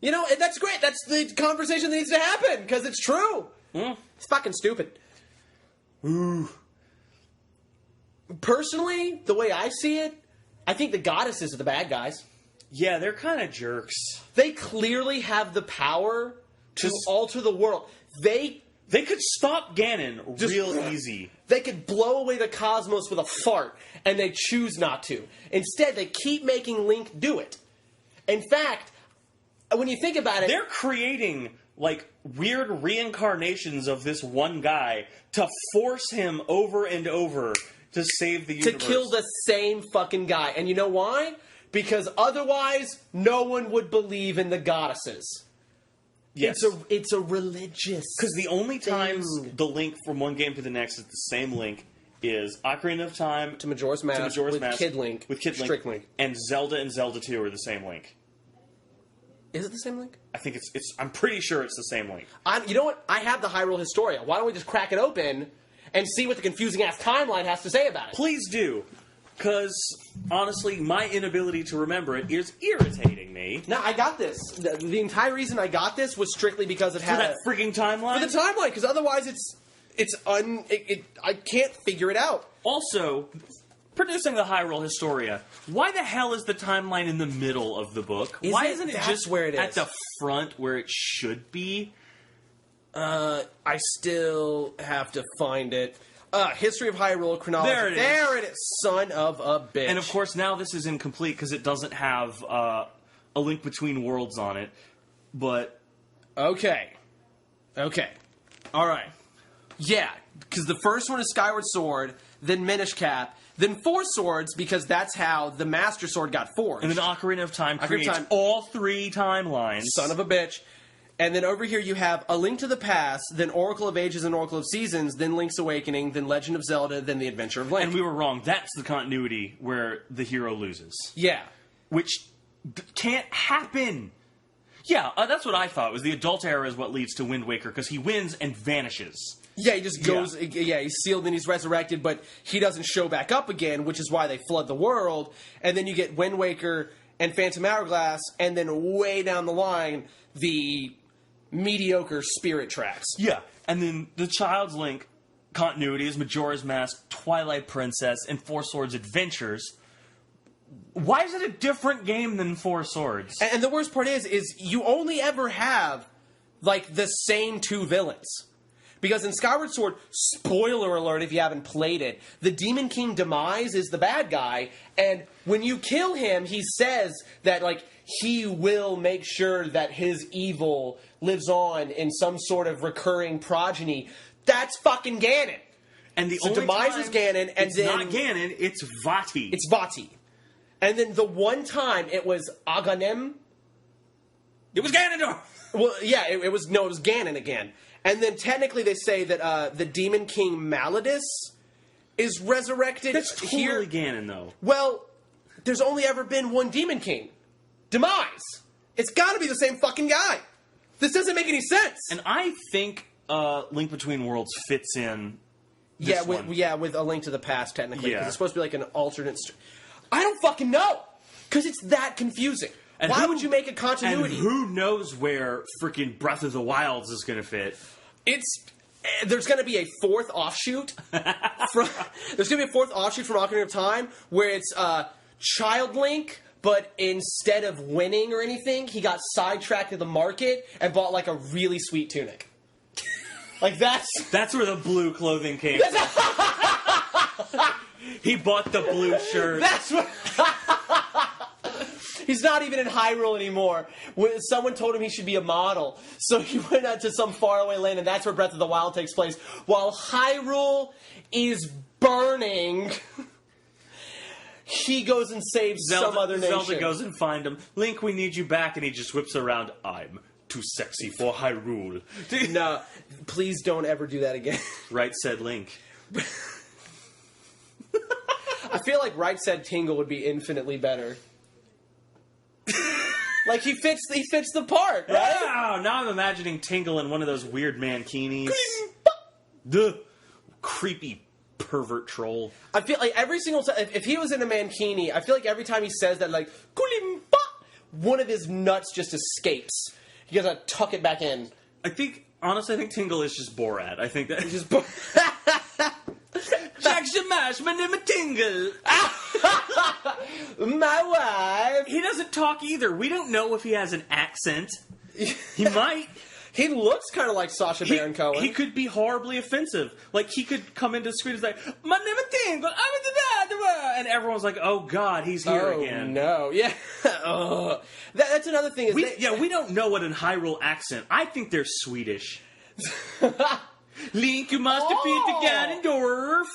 You know, that's great. That's the conversation that needs to happen, because it's true. It's fucking stupid. Ooh. Personally, the way I see it, I think the goddesses are the bad guys. Yeah, they're kind of jerks. They clearly have the power to alter the world. They could stop Ganon real easy. They could blow away the cosmos with a fart, and they choose not to. Instead, they keep making Link do it. In fact, when you think about it... They're creating, like, weird reincarnations of this one guy to force him over and over to save the universe. To kill the same fucking guy. And you know why? Because otherwise, no one would believe in the goddesses. Yes. It's a religious Because the only times the link from one game to the next is the same link is Ocarina of Time to Majora's Mask with Kid Link. With Kid Link. And Zelda 2 are the same link. Is it the same link? I think it's I'm pretty sure it's the same link. You know what? I have the Hyrule Historia. Why don't we just crack it open and see what the confusing-ass timeline has to say about it? Please do. Because, honestly, my inability to remember it is irritating me. No, I got this. The entire reason I got this was strictly because it had that freaking timeline? For the timeline, because otherwise I can't figure it out. Also, producing the Hyrule Historia, why the hell is the timeline in the middle of the book? Why isn't it just where it is? at the front where it should be? I still have to find it. History of Hyrule chronology. There it is. Son of a bitch. And of course, now this is incomplete because it doesn't have a link between worlds on it. But Okay. All right. Yeah, because the first one is Skyward Sword, then Minish Cap, then Four Swords, because that's how the Master Sword got forged. and then Ocarina of Time creates all three timelines. Son of a bitch. And then over here you have A Link to the Past, then Oracle of Ages and Oracle of Seasons, then Link's Awakening, then Legend of Zelda, then The Adventure of Link. And we were wrong. That's the continuity where the hero loses. Yeah. Which can't happen. Yeah, that's what I thought, was the adult era is what leads to Wind Waker, because he wins and vanishes. Yeah, he just goes, he's sealed and he's resurrected, but he doesn't show back up again, which is why they flood the world. And then you get Wind Waker and Phantom Hourglass, and then way down the line, the mediocre Spirit Tracks. Yeah, and then the Child's Link continuity is Majora's Mask, Twilight Princess, and Four Swords Adventures. Why is it a different game than Four Swords? And the worst part is you only ever have, like, the same two villains. Because in Skyward Sword, spoiler alert if you haven't played it, the Demon King Demise is the bad guy, and when you kill him, he says that, like, he will make sure that his evil lives on in some sort of recurring progeny. That's fucking Ganon. And the So only Demise time is Ganon, and it's then... not Ganon, it's Vati. It's Vati. And then the one time it was Aghanim. It was Ganondorf! Well, yeah, it was Ganon again. And then technically they say that the Demon King Malladus is resurrected. That's totally here. Ganon, though. Well, there's only ever been one Demon King. Demise. It's got to be the same fucking guy. This doesn't make any sense. And I think Link Between Worlds fits in this one. With A Link to the Past, technically. Yeah. Because it's supposed to be like an alternate... I don't fucking know. Because it's that confusing. And Why would you make a continuity? And who knows where freaking Breath of the Wilds is going to fit? There's going to be a fourth offshoot. There's going to be a fourth offshoot from Ocarina of Time where it's Child Link, but instead of winning or anything, he got sidetracked at the market and bought like a really sweet tunic. Like that's where the blue clothing came from. He bought the blue shirt. That's what. He's not even in Hyrule anymore. Someone told him he should be a model. So he went out to some faraway land, and that's where Breath of the Wild takes place. While Hyrule is burning, he goes and saves some other nation. Zelda goes and finds him. Link, we need you back, and he just whips around. I'm too sexy for Hyrule. No, please don't ever do that again. Right said Link. I feel like Right Said Tingle would be infinitely better. Like he fits the part, right? Yeah, now I'm imagining Tingle in one of those weird mankinis. The creepy pervert troll. I feel like every single time, if he was in a mankini, I feel like every time he says that, like, Kulimba, one of his nuts just escapes. He gotta tuck it back in. Honestly, I think Tingle is just Borat. I think that He's just... Jack Shamash, my name is Tingle. My wife. He doesn't talk either. We don't know if he has an accent. He might. He looks kind of like Sacha Baron Cohen. He could be horribly offensive. Like, he could come into the screen and say, my name is Tingle, and everyone's like, oh god, he's here again. No, yeah. That's another thing. We don't know what an Hyrule accent. I think they're Swedish. Link, you must defeat the Ganondorf.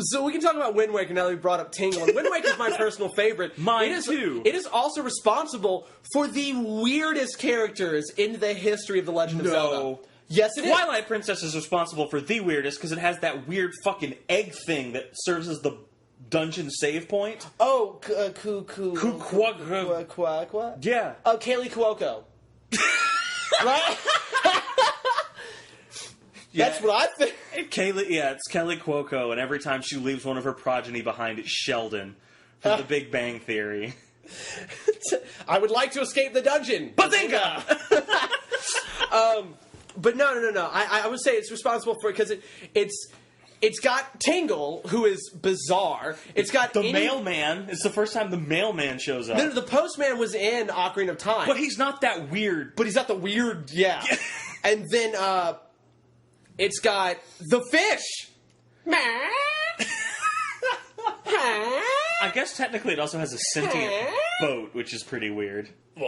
So we can talk about Wind Waker now that we brought up Tingle. And Wind Waker is my personal favorite. Mine too. It is also responsible for the weirdest characters in the history of The Legend of Zelda. Yes, it is. Twilight Princess is responsible for the weirdest because it has that weird fucking egg thing that serves as the dungeon save point. Oh, Yeah. Oh, Kaylee Cuoco. Right? Yeah. That's what I think. It's Kelly Cuoco, and every time she leaves one of her progeny behind, it's Sheldon from The Big Bang Theory. I would like to escape the dungeon. Bazinga! But no. I would say it's responsible for it because It's got Tingle, who is bizarre. It's got The mailman. It's the first time the mailman shows up. The postman was in Ocarina of Time. But he's not that weird. But he's got the weird, yeah. And then it's got the fish. I guess technically it also has a sentient boat, which is pretty weird. And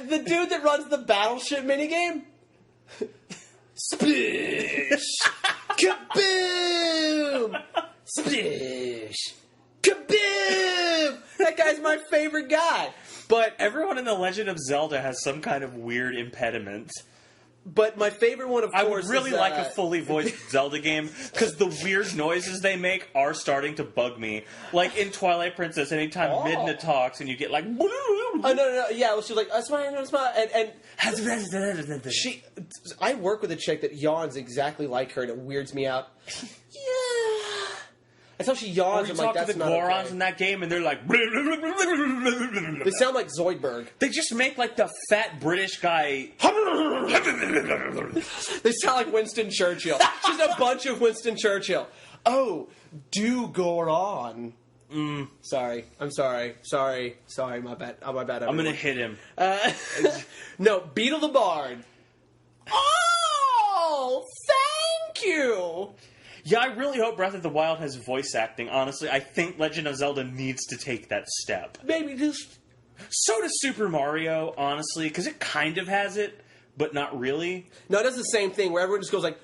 the dude that runs the battleship minigame. Splish! Kaboom! Splish! Kaboom! That guy's my favorite guy. But everyone in The Legend of Zelda has some kind of weird impediment. But my favorite one, of course, I would really like a fully voiced Zelda game, because the weird noises they make are starting to bug me. Like in Twilight Princess, anytime Midna talks and you get like... Oh, no. Yeah, well, she's like, smile. And she... I work with a chick that yawns exactly like her, and it weirds me out. Yeah. That's how she yawns. Or you talk to the Gorons in that game, and they're like... They sound like Zoidberg. They just make like the fat British guy... They sound like Winston Churchill. Just a bunch of Winston Churchill. Oh, do Goron. Sorry. I'm sorry. Sorry, my bad. Oh, my bad. I'm going to hit him. No, Beetle the Bard. Oh, thank you. Yeah, I really hope Breath of the Wild has voice acting. Honestly, I think Legend of Zelda needs to take that step. Maybe just... So does Super Mario, honestly, because it kind of has it, but not really. No, it does the same thing where everyone just goes like...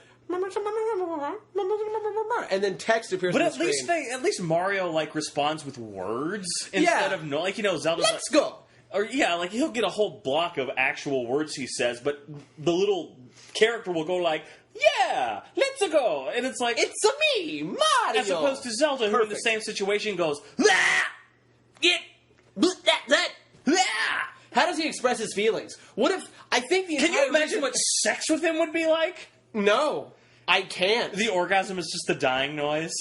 And then text appears on the screen. But at least Mario, like, responds with words instead of... No, like, you know, Zelda's Let's go! Or, yeah, like, he'll get a whole block of actual words he says, but the little character will go like... Yeah, let's go, and it's like it's a me, Mario. As opposed to Zelda, who in the same situation goes, get that. How does he express his feelings? What if I think the Can you imagine what sex with him would be like? No, I can't. The orgasm is just the dying noise,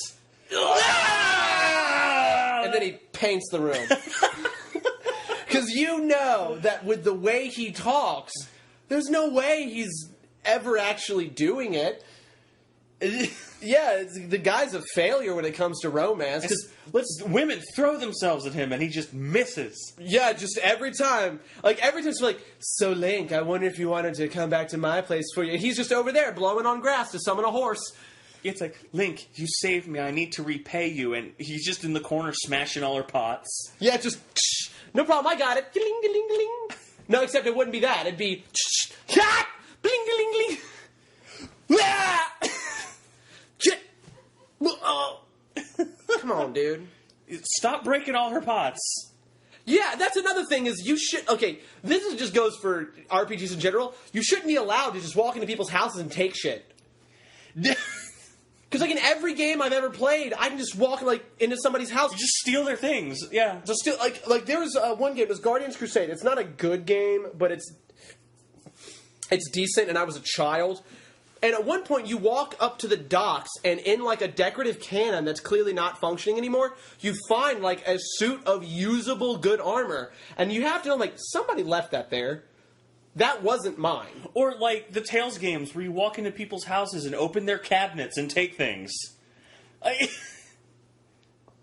and then he paints the room because you know that with the way he talks, there's no way he's ever actually doing it. Yeah, the guy's a failure when it comes to romance. Because women throw themselves at him and he just misses. Yeah, just every time. Like, every time it's like, so Link, I wonder if you wanted to come back to my place for you. And he's just over there blowing on grass to summon a horse. It's like, Link, you saved me. I need to repay you. And he's just in the corner smashing all her pots. Yeah, just, no problem, I got it. Ding-a-ling-a-ling. No, except it wouldn't be that. It'd be, bling-a-ling-a-ling. Come on, dude. Stop breaking all her pots. Yeah, that's another thing is you should... Okay, just goes for RPGs in general. You shouldn't be allowed to just walk into people's houses and take shit. Because, like, in every game I've ever played, I can just walk, like, into somebody's house. You just steal their things, yeah. Just steal... Like there was one game, it was Guardians Crusade. It's not a good game, but it's decent, and I was a child. And at one point, you walk up to the docks, and in, like, a decorative cannon that's clearly not functioning anymore, you find, like, a suit of usable good armor. And you have to know, like, somebody left that there. That wasn't mine. Or, like, the Tales games where you walk into people's houses and open their cabinets and take things. They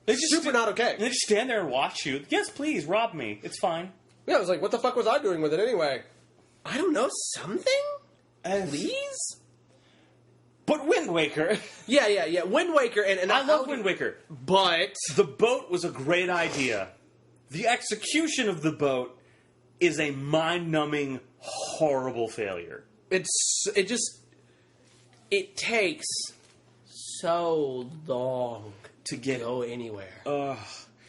just super not okay. They just stand there and watch you. Yes, please, rob me. It's fine. Yeah, I was like, what the fuck was I doing with it anyway? I don't know, something? Please? But Wind Waker. Yeah. Wind Waker, and I love Wind Waker. But the boat was a great idea. The execution of the boat is a mind-numbing, horrible failure. It takes so long to go anywhere.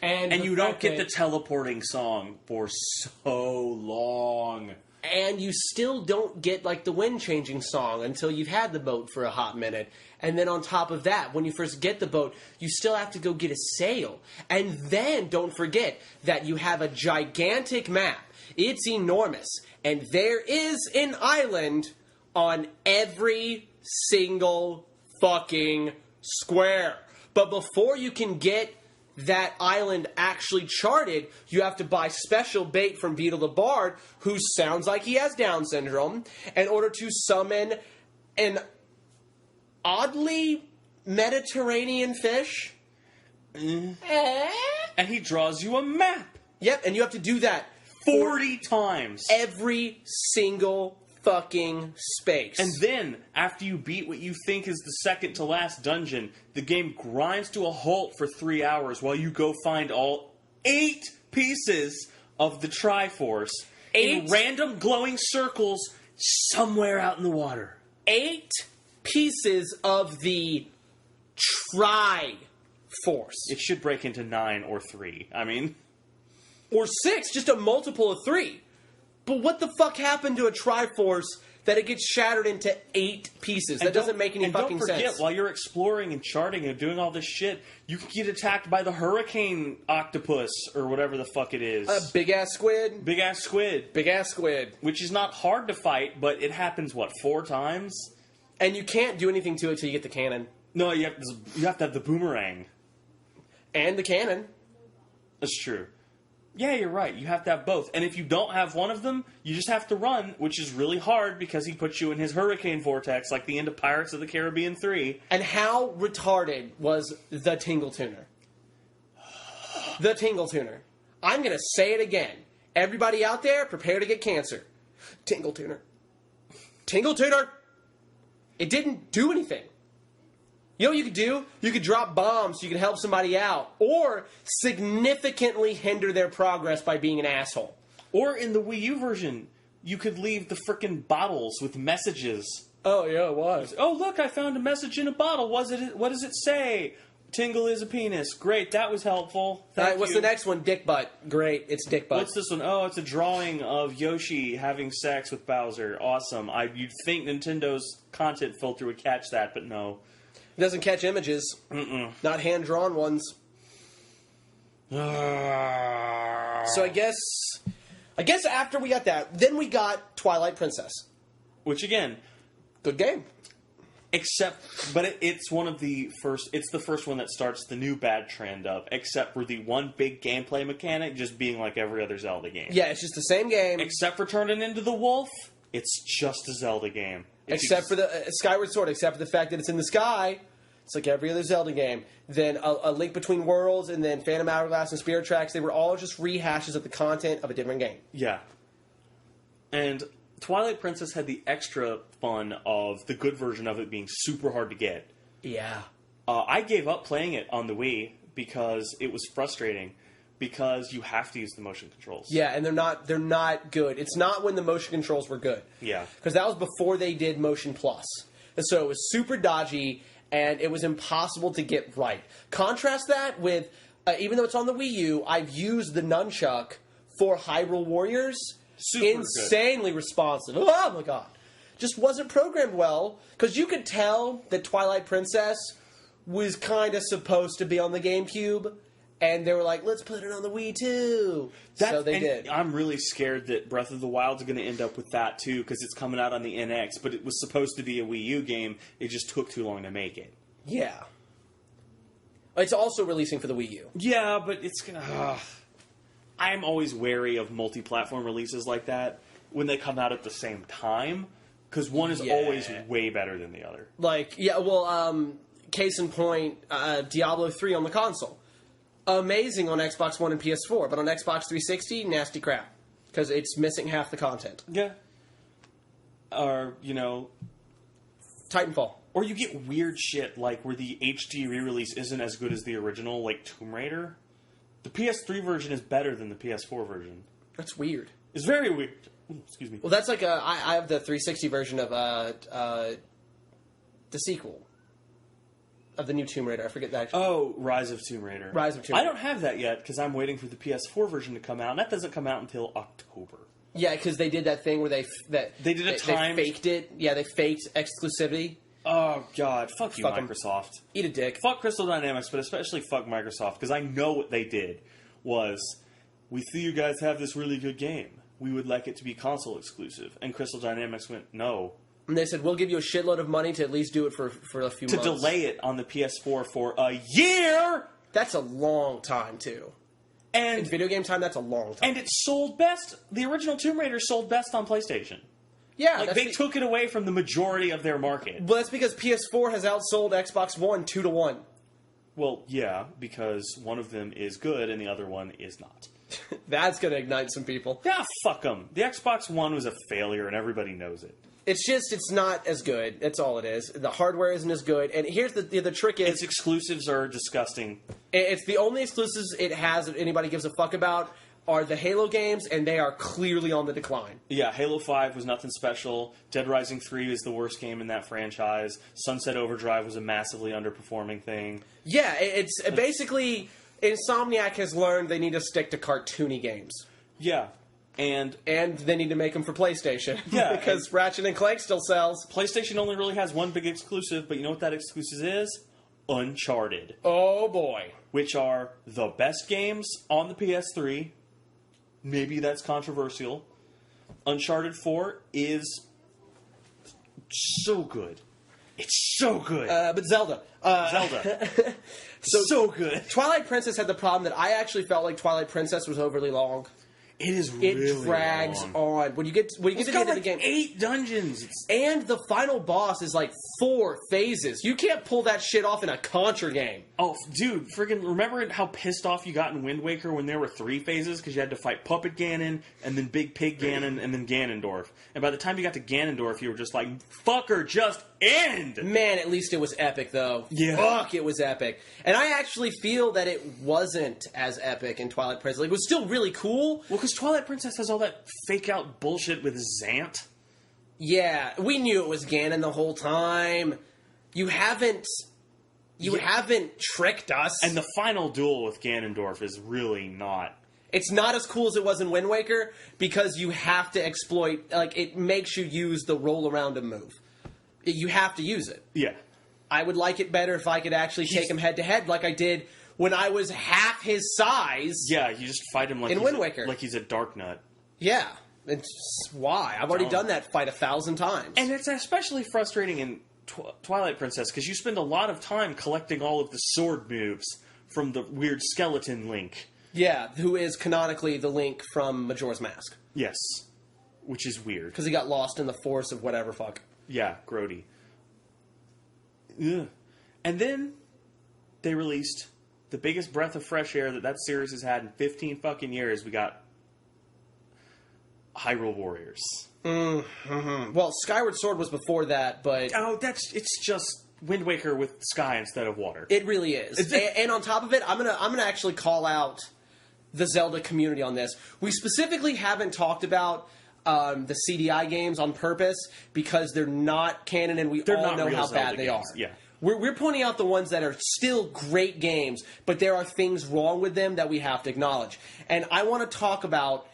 And you don't get the teleporting song for so long. And you still don't get, like, the wind-changing song until you've had the boat for a hot minute. And then on top of that, when you first get the boat, you still have to go get a sail. And then don't forget that you have a gigantic map. It's enormous. And there is an island on every single fucking square. But before you can get that island actually charted, you have to buy special bait from Beetle the Bard, who sounds like he has Down syndrome, in order to summon an oddly Mediterranean fish. And he draws you a map Yep, and you have to do that 40 times. every single fucking space. And then, after you beat what you think is the second to last dungeon, the game grinds to a halt for 3 hours while you go find all 8 pieces of the Triforce in random glowing circles somewhere out in the water. 8 pieces of the Triforce. It should break into 9 or 3. I mean, Or 6, just a multiple of 3. But what the fuck happened to a Triforce that it gets shattered into 8 pieces? That doesn't make any fucking don't forget, sense. while you're exploring and charting and doing all this shit, you can get attacked by the hurricane octopus or whatever the fuck it is. Big ass squid. Big ass squid. Big ass squid. Which is not hard to fight, but it happens, 4 times? And you can't do anything to it till you get the cannon. No, you have to have the boomerang. And the cannon. That's true. Yeah, you're right. You have to have both. And if you don't have one of them, you just have to run, which is really hard because he puts you in his hurricane vortex like the end of Pirates of the Caribbean 3. And how retarded was the Tingle Tuner? The Tingle Tuner. I'm going to say it again. Everybody out there, prepare to get cancer. Tingle Tuner. Tingle Tuner! It didn't do anything. You know what you could do? You could drop bombs so you could help somebody out. Or significantly hinder their progress by being an asshole. Or in the Wii U version, you could leave the frickin' bottles with messages. Oh, yeah, it was. Oh, look, I found a message in a bottle. What does it say? Tingle is a penis. Great, that was helpful. All right, what's the next one? Dick butt. Great, it's dick butt. What's this one? Oh, it's a drawing of Yoshi having sex with Bowser. Awesome. You'd think Nintendo's content filter would catch that, but no. It doesn't catch images. Not hand-drawn ones. So I guess after we got that, then we got Twilight Princess. Which, again... Good game. But it's one of the first... It's the first one that starts the new bad trend of, except for the one big gameplay mechanic just being like every other Zelda game. Yeah, it's just the same game. Except for turning into the wolf, it's just a Zelda game. Except for the Skyward Sword, except for the fact that it's in the sky. It's like every other Zelda game. Then a Link Between Worlds, and then Phantom Hourglass and Spirit Tracks. They were all just rehashes of the content of a different game. Yeah. And Twilight Princess had the extra fun of the good version of it being super hard to get. Yeah. I gave up playing it on the Wii because it was frustrating. Because you have to use the motion controls. Yeah, and they're not good. It's not when the motion controls were good. Yeah. Because that was before they did Motion Plus. And so it was super dodgy, and it was impossible to get right. Contrast that with, even though it's on the Wii U, I've used the nunchuck for Hyrule Warriors. Super insanely responsive. Oh my god. Just wasn't programmed well, because you could tell that Twilight Princess was kind of supposed to be on the GameCube. And they were like, let's put it on the Wii too. So they did. I'm really scared that Breath of the Wild is going to end up with that too, because it's coming out on the NX, but it was supposed to be a Wii U game. It just took too long to make it. Yeah. It's also releasing for the Wii U. Yeah, but it's going to... I'm always wary of multi-platform releases like that when they come out at the same time, because one is always way better than the other. Case in point, Diablo 3 on the console. Amazing on Xbox One and PS4, but on Xbox 360, nasty crap. Because it's missing half the content. Yeah. Or, Titanfall. Or you get weird shit, like where the HD re-release isn't as good as the original, like Tomb Raider. The PS3 version is better than the PS4 version. That's weird. It's very weird. Ooh, excuse me. Well, that's like I have the 360 version of the sequel. Of the new Tomb Raider. I forget that. Oh, Rise of Tomb Raider. Rise of Tomb Raider. I don't have that yet because I'm waiting for the PS4 version to come out, and that doesn't come out until October. Yeah, because they did that thing where they faked it. Yeah, they faked exclusivity. Oh, God. Fuck you, Fuck 'em. Microsoft. Eat a dick. Fuck Crystal Dynamics, but especially fuck Microsoft, because I know what they did was, we see you guys have this really good game. We would like it to be console exclusive. And Crystal Dynamics went, no. And they said, we'll give you a shitload of money to at least do it for a few months. To delay it on the PS4 for a year! That's a long time, too. And in video game time, that's a long time. And it sold best. The original Tomb Raider sold best on PlayStation. Yeah, Like, they took it away from the majority of their market. Well, that's because PS4 has outsold Xbox One 2-1. Well, yeah, because one of them is good and the other one is not. That's going to ignite some people. Yeah, fuck them. The Xbox One was a failure and everybody knows it. It's not as good. That's all it is. The hardware isn't as good. And here's the trick is... Its exclusives are disgusting. It's the only exclusives it has that anybody gives a fuck about are the Halo games, and they are clearly on the decline. Yeah, Halo 5 was nothing special. Dead Rising 3 is the worst game in that franchise. Sunset Overdrive was a massively underperforming thing. Yeah, it's basically... Insomniac has learned they need to stick to cartoony games. Yeah, and they need to make them for PlayStation. Yeah, because Ratchet and Clank still sells. PlayStation only really has one big exclusive, but you know what that exclusive is? Uncharted. Oh, boy. Which are the best games on the PS3. Maybe that's controversial. Uncharted 4 is so good. It's so good. But Zelda. Zelda. so good. Twilight Princess had the problem that I actually felt like Twilight Princess was overly long. It is really It drags on. When you get to the end of the game... 8 dungeons. And the final boss is like 4 phases. You can't pull that shit off in a Contra game. Oh, dude, friggin' remember how pissed off you got in Wind Waker when there were 3 phases? Because you had to fight Puppet Ganon, and then Big Pig Ganon, and then Ganondorf. And by the time you got to Ganondorf, you were just like, fucker, just end! Man, at least it was epic, though. Yeah. Fuck, it was epic. And I actually feel that it wasn't as epic in Twilight Princess. Like, it was still really cool. Well, because Twilight Princess has all that fake-out bullshit with Zant. Yeah, we knew it was Ganon the whole time. You haven't tricked us. And the final duel with Ganondorf is really not... It's not as cool as it was in Wind Waker because you have to exploit... Like, it makes you use the roll around and move. You have to use it. Yeah. I would like it better if I could actually take him head-to-head like I did when I was half his size. Yeah, you just fight him like in Wind Waker. Like he's a dark nut. Yeah. It's why. I've already done that fight 1,000 times. And it's especially frustrating in Twilight Princess because you spend a lot of time collecting all of the sword moves from the weird skeleton Link. Yeah, who is canonically the Link from Majora's Mask. Yes. Which is weird. Because he got lost in the force of whatever fuck. Yeah, grody. Ugh. And then they released the biggest breath of fresh air that series has had in 15 fucking years. We got Hyrule Warriors. Mm-hmm. Well, Skyward Sword was before that, but... Oh, it's just Wind Waker with sky instead of water. It really is. And on top of it, I'm gonna actually call out the Zelda community on this. We specifically haven't talked about the CDI games on purpose because they're not canon and they're all know how bad they are. Yeah. We're pointing out the ones that are still great games, but there are things wrong with them that we have to acknowledge. And I want to talk about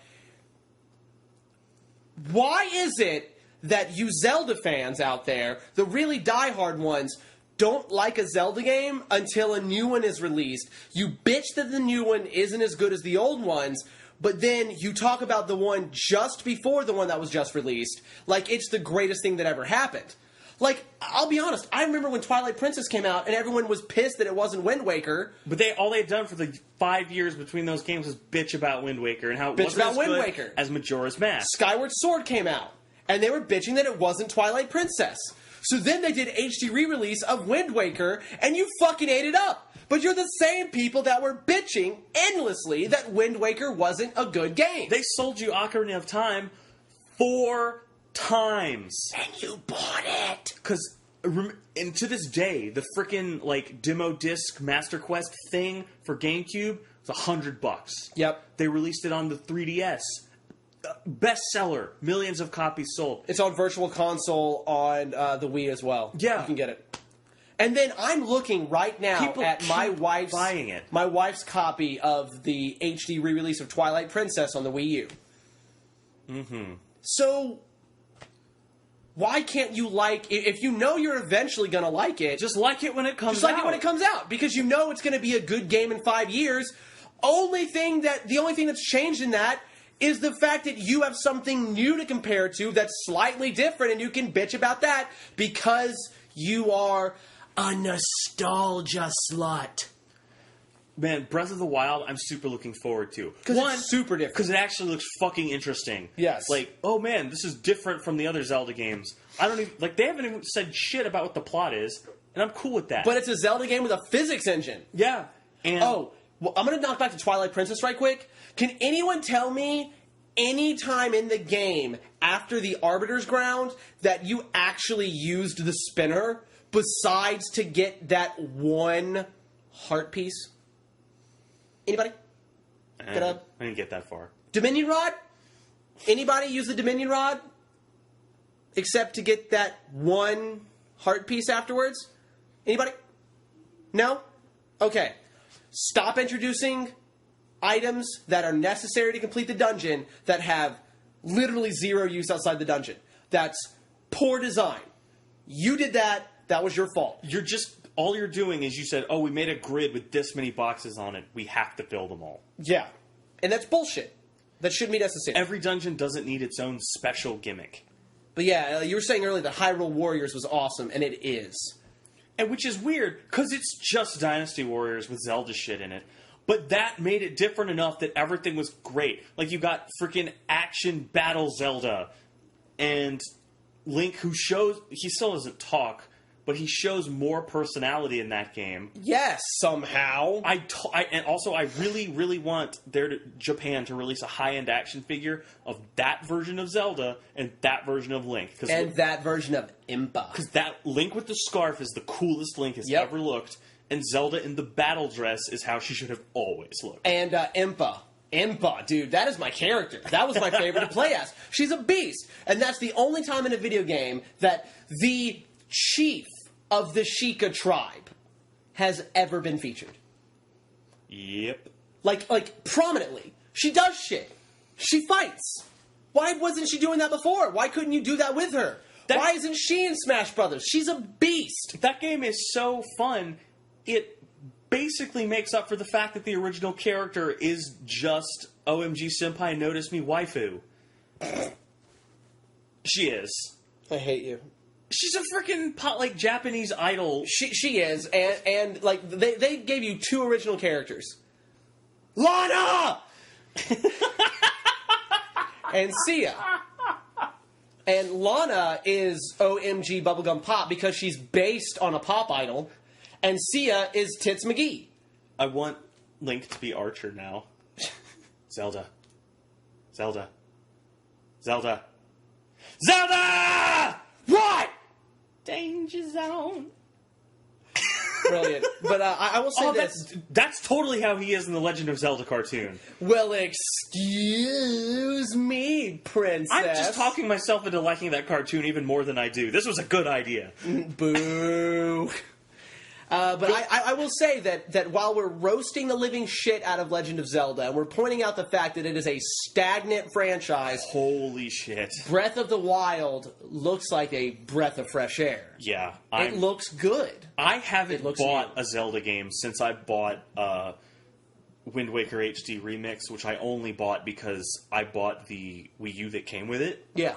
why is it that you Zelda fans out there, the really diehard ones, don't like a Zelda game until a new one is released. You bitch that the new one isn't as good as the old ones, but then you talk about the one just before the one that was just released like it's the greatest thing that ever happened. Like, I'll be honest, I remember when Twilight Princess came out and everyone was pissed that it wasn't Wind Waker. But all they had done for the 5 years between those games was bitch about Wind Waker and how it Bitch wasn't about as Wind good Waker. as Majora's Mask. Skyward Sword came out, and they were bitching that it wasn't Twilight Princess. So then they did HD re-release of Wind Waker, and you fucking ate it up. But you're the same people that were bitching endlessly that Wind Waker wasn't a good game. They sold you Ocarina of Time 4 times. And you bought it. Because... And to this day, the frickin' like demo disc Master Quest thing for GameCube was $100. Yep. They released it on the 3DS. Bestseller, millions of copies sold. It's on Virtual Console on the Wii as well. Yeah, you can get it. And then I'm looking right now at my wife's buying it. My wife's copy of the HD re-release of Twilight Princess on the Wii U. Mm-hmm. So why can't you if you know you're eventually going to like it... Just like it when it comes out. Just like it when it comes out. Because you know it's going to be a good game in 5 years. The only thing that's changed in that is the fact that you have something new to compare to that's slightly different, and you can bitch about that because you are a nostalgia slut. Man, Breath of the Wild, I'm super looking forward to. Because it's super different. Because it actually looks fucking interesting. Yes. Like, oh man, this is different from the other Zelda games. I don't even... Like, they haven't even said shit about what the plot is, and I'm cool with that. But it's a Zelda game with a physics engine. Yeah. And Oh, well, I'm going to knock back to Twilight Princess right quick. Can anyone tell me any time in the game after the Arbiter's Ground that you actually used the spinner besides to get that one heart piece? Anybody? I didn't get that far. Dominion Rod? Anybody use the Dominion Rod? Except to get that one heart piece afterwards? Anybody? No? Okay. Stop introducing items that are necessary to complete the dungeon that have literally zero use outside the dungeon. That's poor design. You did that. That was your fault. All you're doing is you said, oh, we made a grid with this many boxes on it. We have to fill them all. Yeah. And that's bullshit. That shouldn't be necessary. Every dungeon doesn't need its own special gimmick. But yeah, you were saying earlier that Hyrule Warriors was awesome, and it is. And which is weird, because it's just Dynasty Warriors with Zelda shit in it. But that made it different enough that everything was great. Like, you got freaking action battle Zelda. And Link, who shows... He still doesn't talk, but he shows more personality in that game. Yes, somehow. And also, I really, really want Japan to release a high-end action figure of that version of Zelda and that version of Link. And that version of Impa. Because that Link with the scarf is the coolest Link has ever looked, and Zelda in the battle dress is how she should have always looked. And Impa. Impa, dude, that is my character. That was my favorite to play as. She's a beast. And that's the only time in a video game that the chief of the Sheikah tribe has ever been featured. Yep. Like prominently. She does shit. She fights. Why wasn't she doing that before? Why couldn't you do that with her? Why isn't she in Smash Brothers? She's a beast. That game is so fun. It basically makes up for the fact that the original character is just OMG Senpai Notice Me waifu. She is. I hate you. She's a freaking Japanese idol. She is, and like they gave you two original characters, Lana and Sia. And Lana is OMG Bubblegum Pop because she's based on a pop idol, and Sia is Tits McGee. I want Link to be Archer now. Zelda. Zelda. Zelda. Zelda! What? Danger zone. Brilliant. But I will say this. That's totally how he is in the Legend of Zelda cartoon. Well, excuse me, princess. I'm just talking myself into liking that cartoon even more than I do. This was a good idea. Boo. But I will say that while we're roasting the living shit out of Legend of Zelda, and we're pointing out the fact that it is a stagnant franchise... Holy shit. Breath of the Wild looks like a breath of fresh air. Yeah. It looks good. I haven't bought a Zelda game since I bought Wind Waker HD Remix, which I only bought because I bought the Wii U that came with it. Yeah.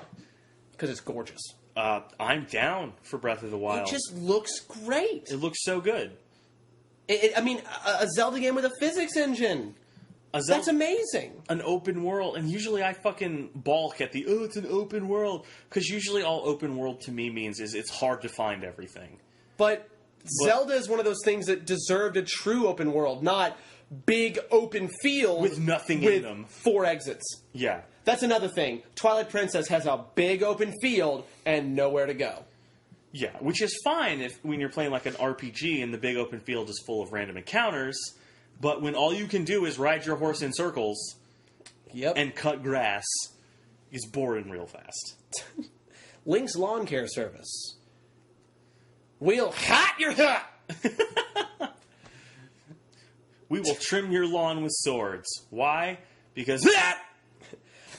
Because it's gorgeous. I'm down for Breath of the Wild. It just looks great. It looks so good. A Zelda game with a physics engine. That's amazing. An open world. And usually I fucking balk at it's an open world. Because usually all open world to me means is it's hard to find everything. But Zelda is one of those things that deserved a true open world, not big open field with nothing in them. 4 exits. Yeah. That's another thing. Twilight Princess has a big open field and nowhere to go. Yeah, which is fine when you're playing like an RPG and the big open field is full of random encounters, but when all you can do is ride your horse in circles and cut grass, it's boring real fast. Link's Lawn Care Service. We'll hat your hat! We will trim your lawn with swords. Why? Because...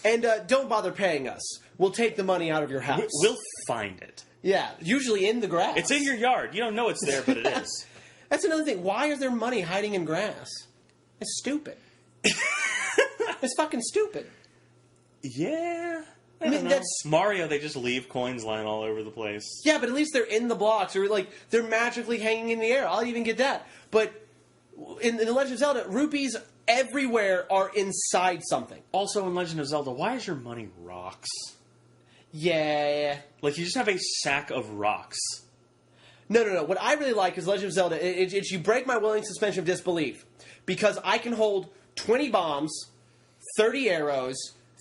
And don't bother paying us. We'll take the money out of your house. We'll find it. Yeah, usually in the grass. It's in your yard. You don't know it's there, but it is. That's another thing. Why is there money hiding in grass? It's stupid. It's fucking stupid. Yeah. I mean, that's Mario. They just leave coins lying all over the place. Yeah, but at least they're in the blocks, or like they're magically hanging in the air. I'll even get that. But in The Legend of Zelda, rupees everywhere are inside something. Also, in Legend of Zelda, why is your money rocks? Yeah. Like, you just have a sack of rocks. No. What I really like is Legend of Zelda. It's you break my willing suspension of disbelief. Because I can hold 20 bombs, 30 arrows,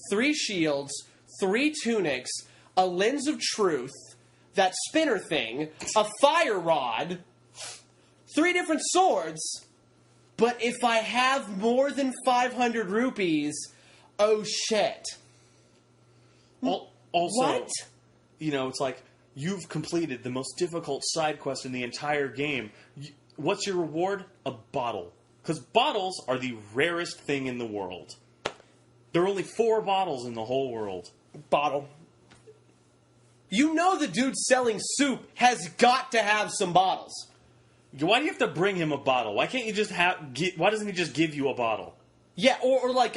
3 shields, 3 tunics, a lens of truth, that spinner thing, a fire rod, 3 different swords. But if I have more than 500 rupees, oh shit. Also, what? You know, it's like, you've completed the most difficult side quest in the entire game. What's your reward? A bottle. Because bottles are the rarest thing in the world. There are only 4 bottles in the whole world. Bottle. You know the dude selling soup has got to have some bottles. Why do you have to bring him a bottle? Why can't you just why doesn't he just give you a bottle? Yeah, or like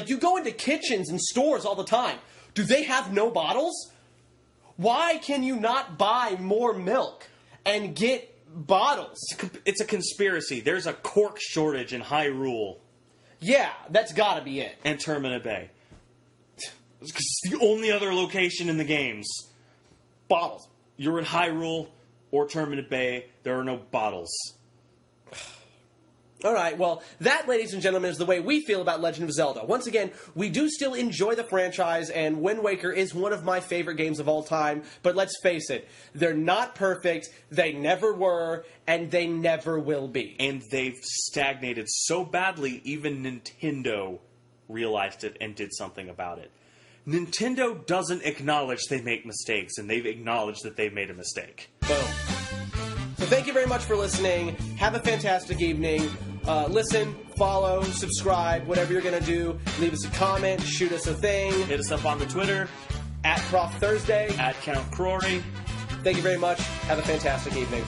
you go into kitchens and stores all the time. Do they have no bottles? Why can you not buy more milk and get bottles? It's a conspiracy. There's a cork shortage in Hyrule. Yeah, that's gotta be it. And Termina Bay. It's the only other location in the games. Bottles. You're in Hyrule or Termina Bay, there are no bottles. All right, well, that, ladies and gentlemen, is the way we feel about Legend of Zelda. Once again, we do still enjoy the franchise, and Wind Waker is one of my favorite games of all time, but let's face it, they're not perfect, they never were, and they never will be. And they've stagnated so badly, even Nintendo realized it and did something about it. Nintendo doesn't acknowledge they make mistakes, and they've acknowledged that they've made a mistake. Boom. So thank you very much for listening. Have a fantastic evening. Listen, follow, subscribe, whatever you're going to do. Leave us a comment, shoot us a thing. Hit us up on the Twitter. @Prof Thursday. @CountCrory. Thank you very much. Have a fantastic evening.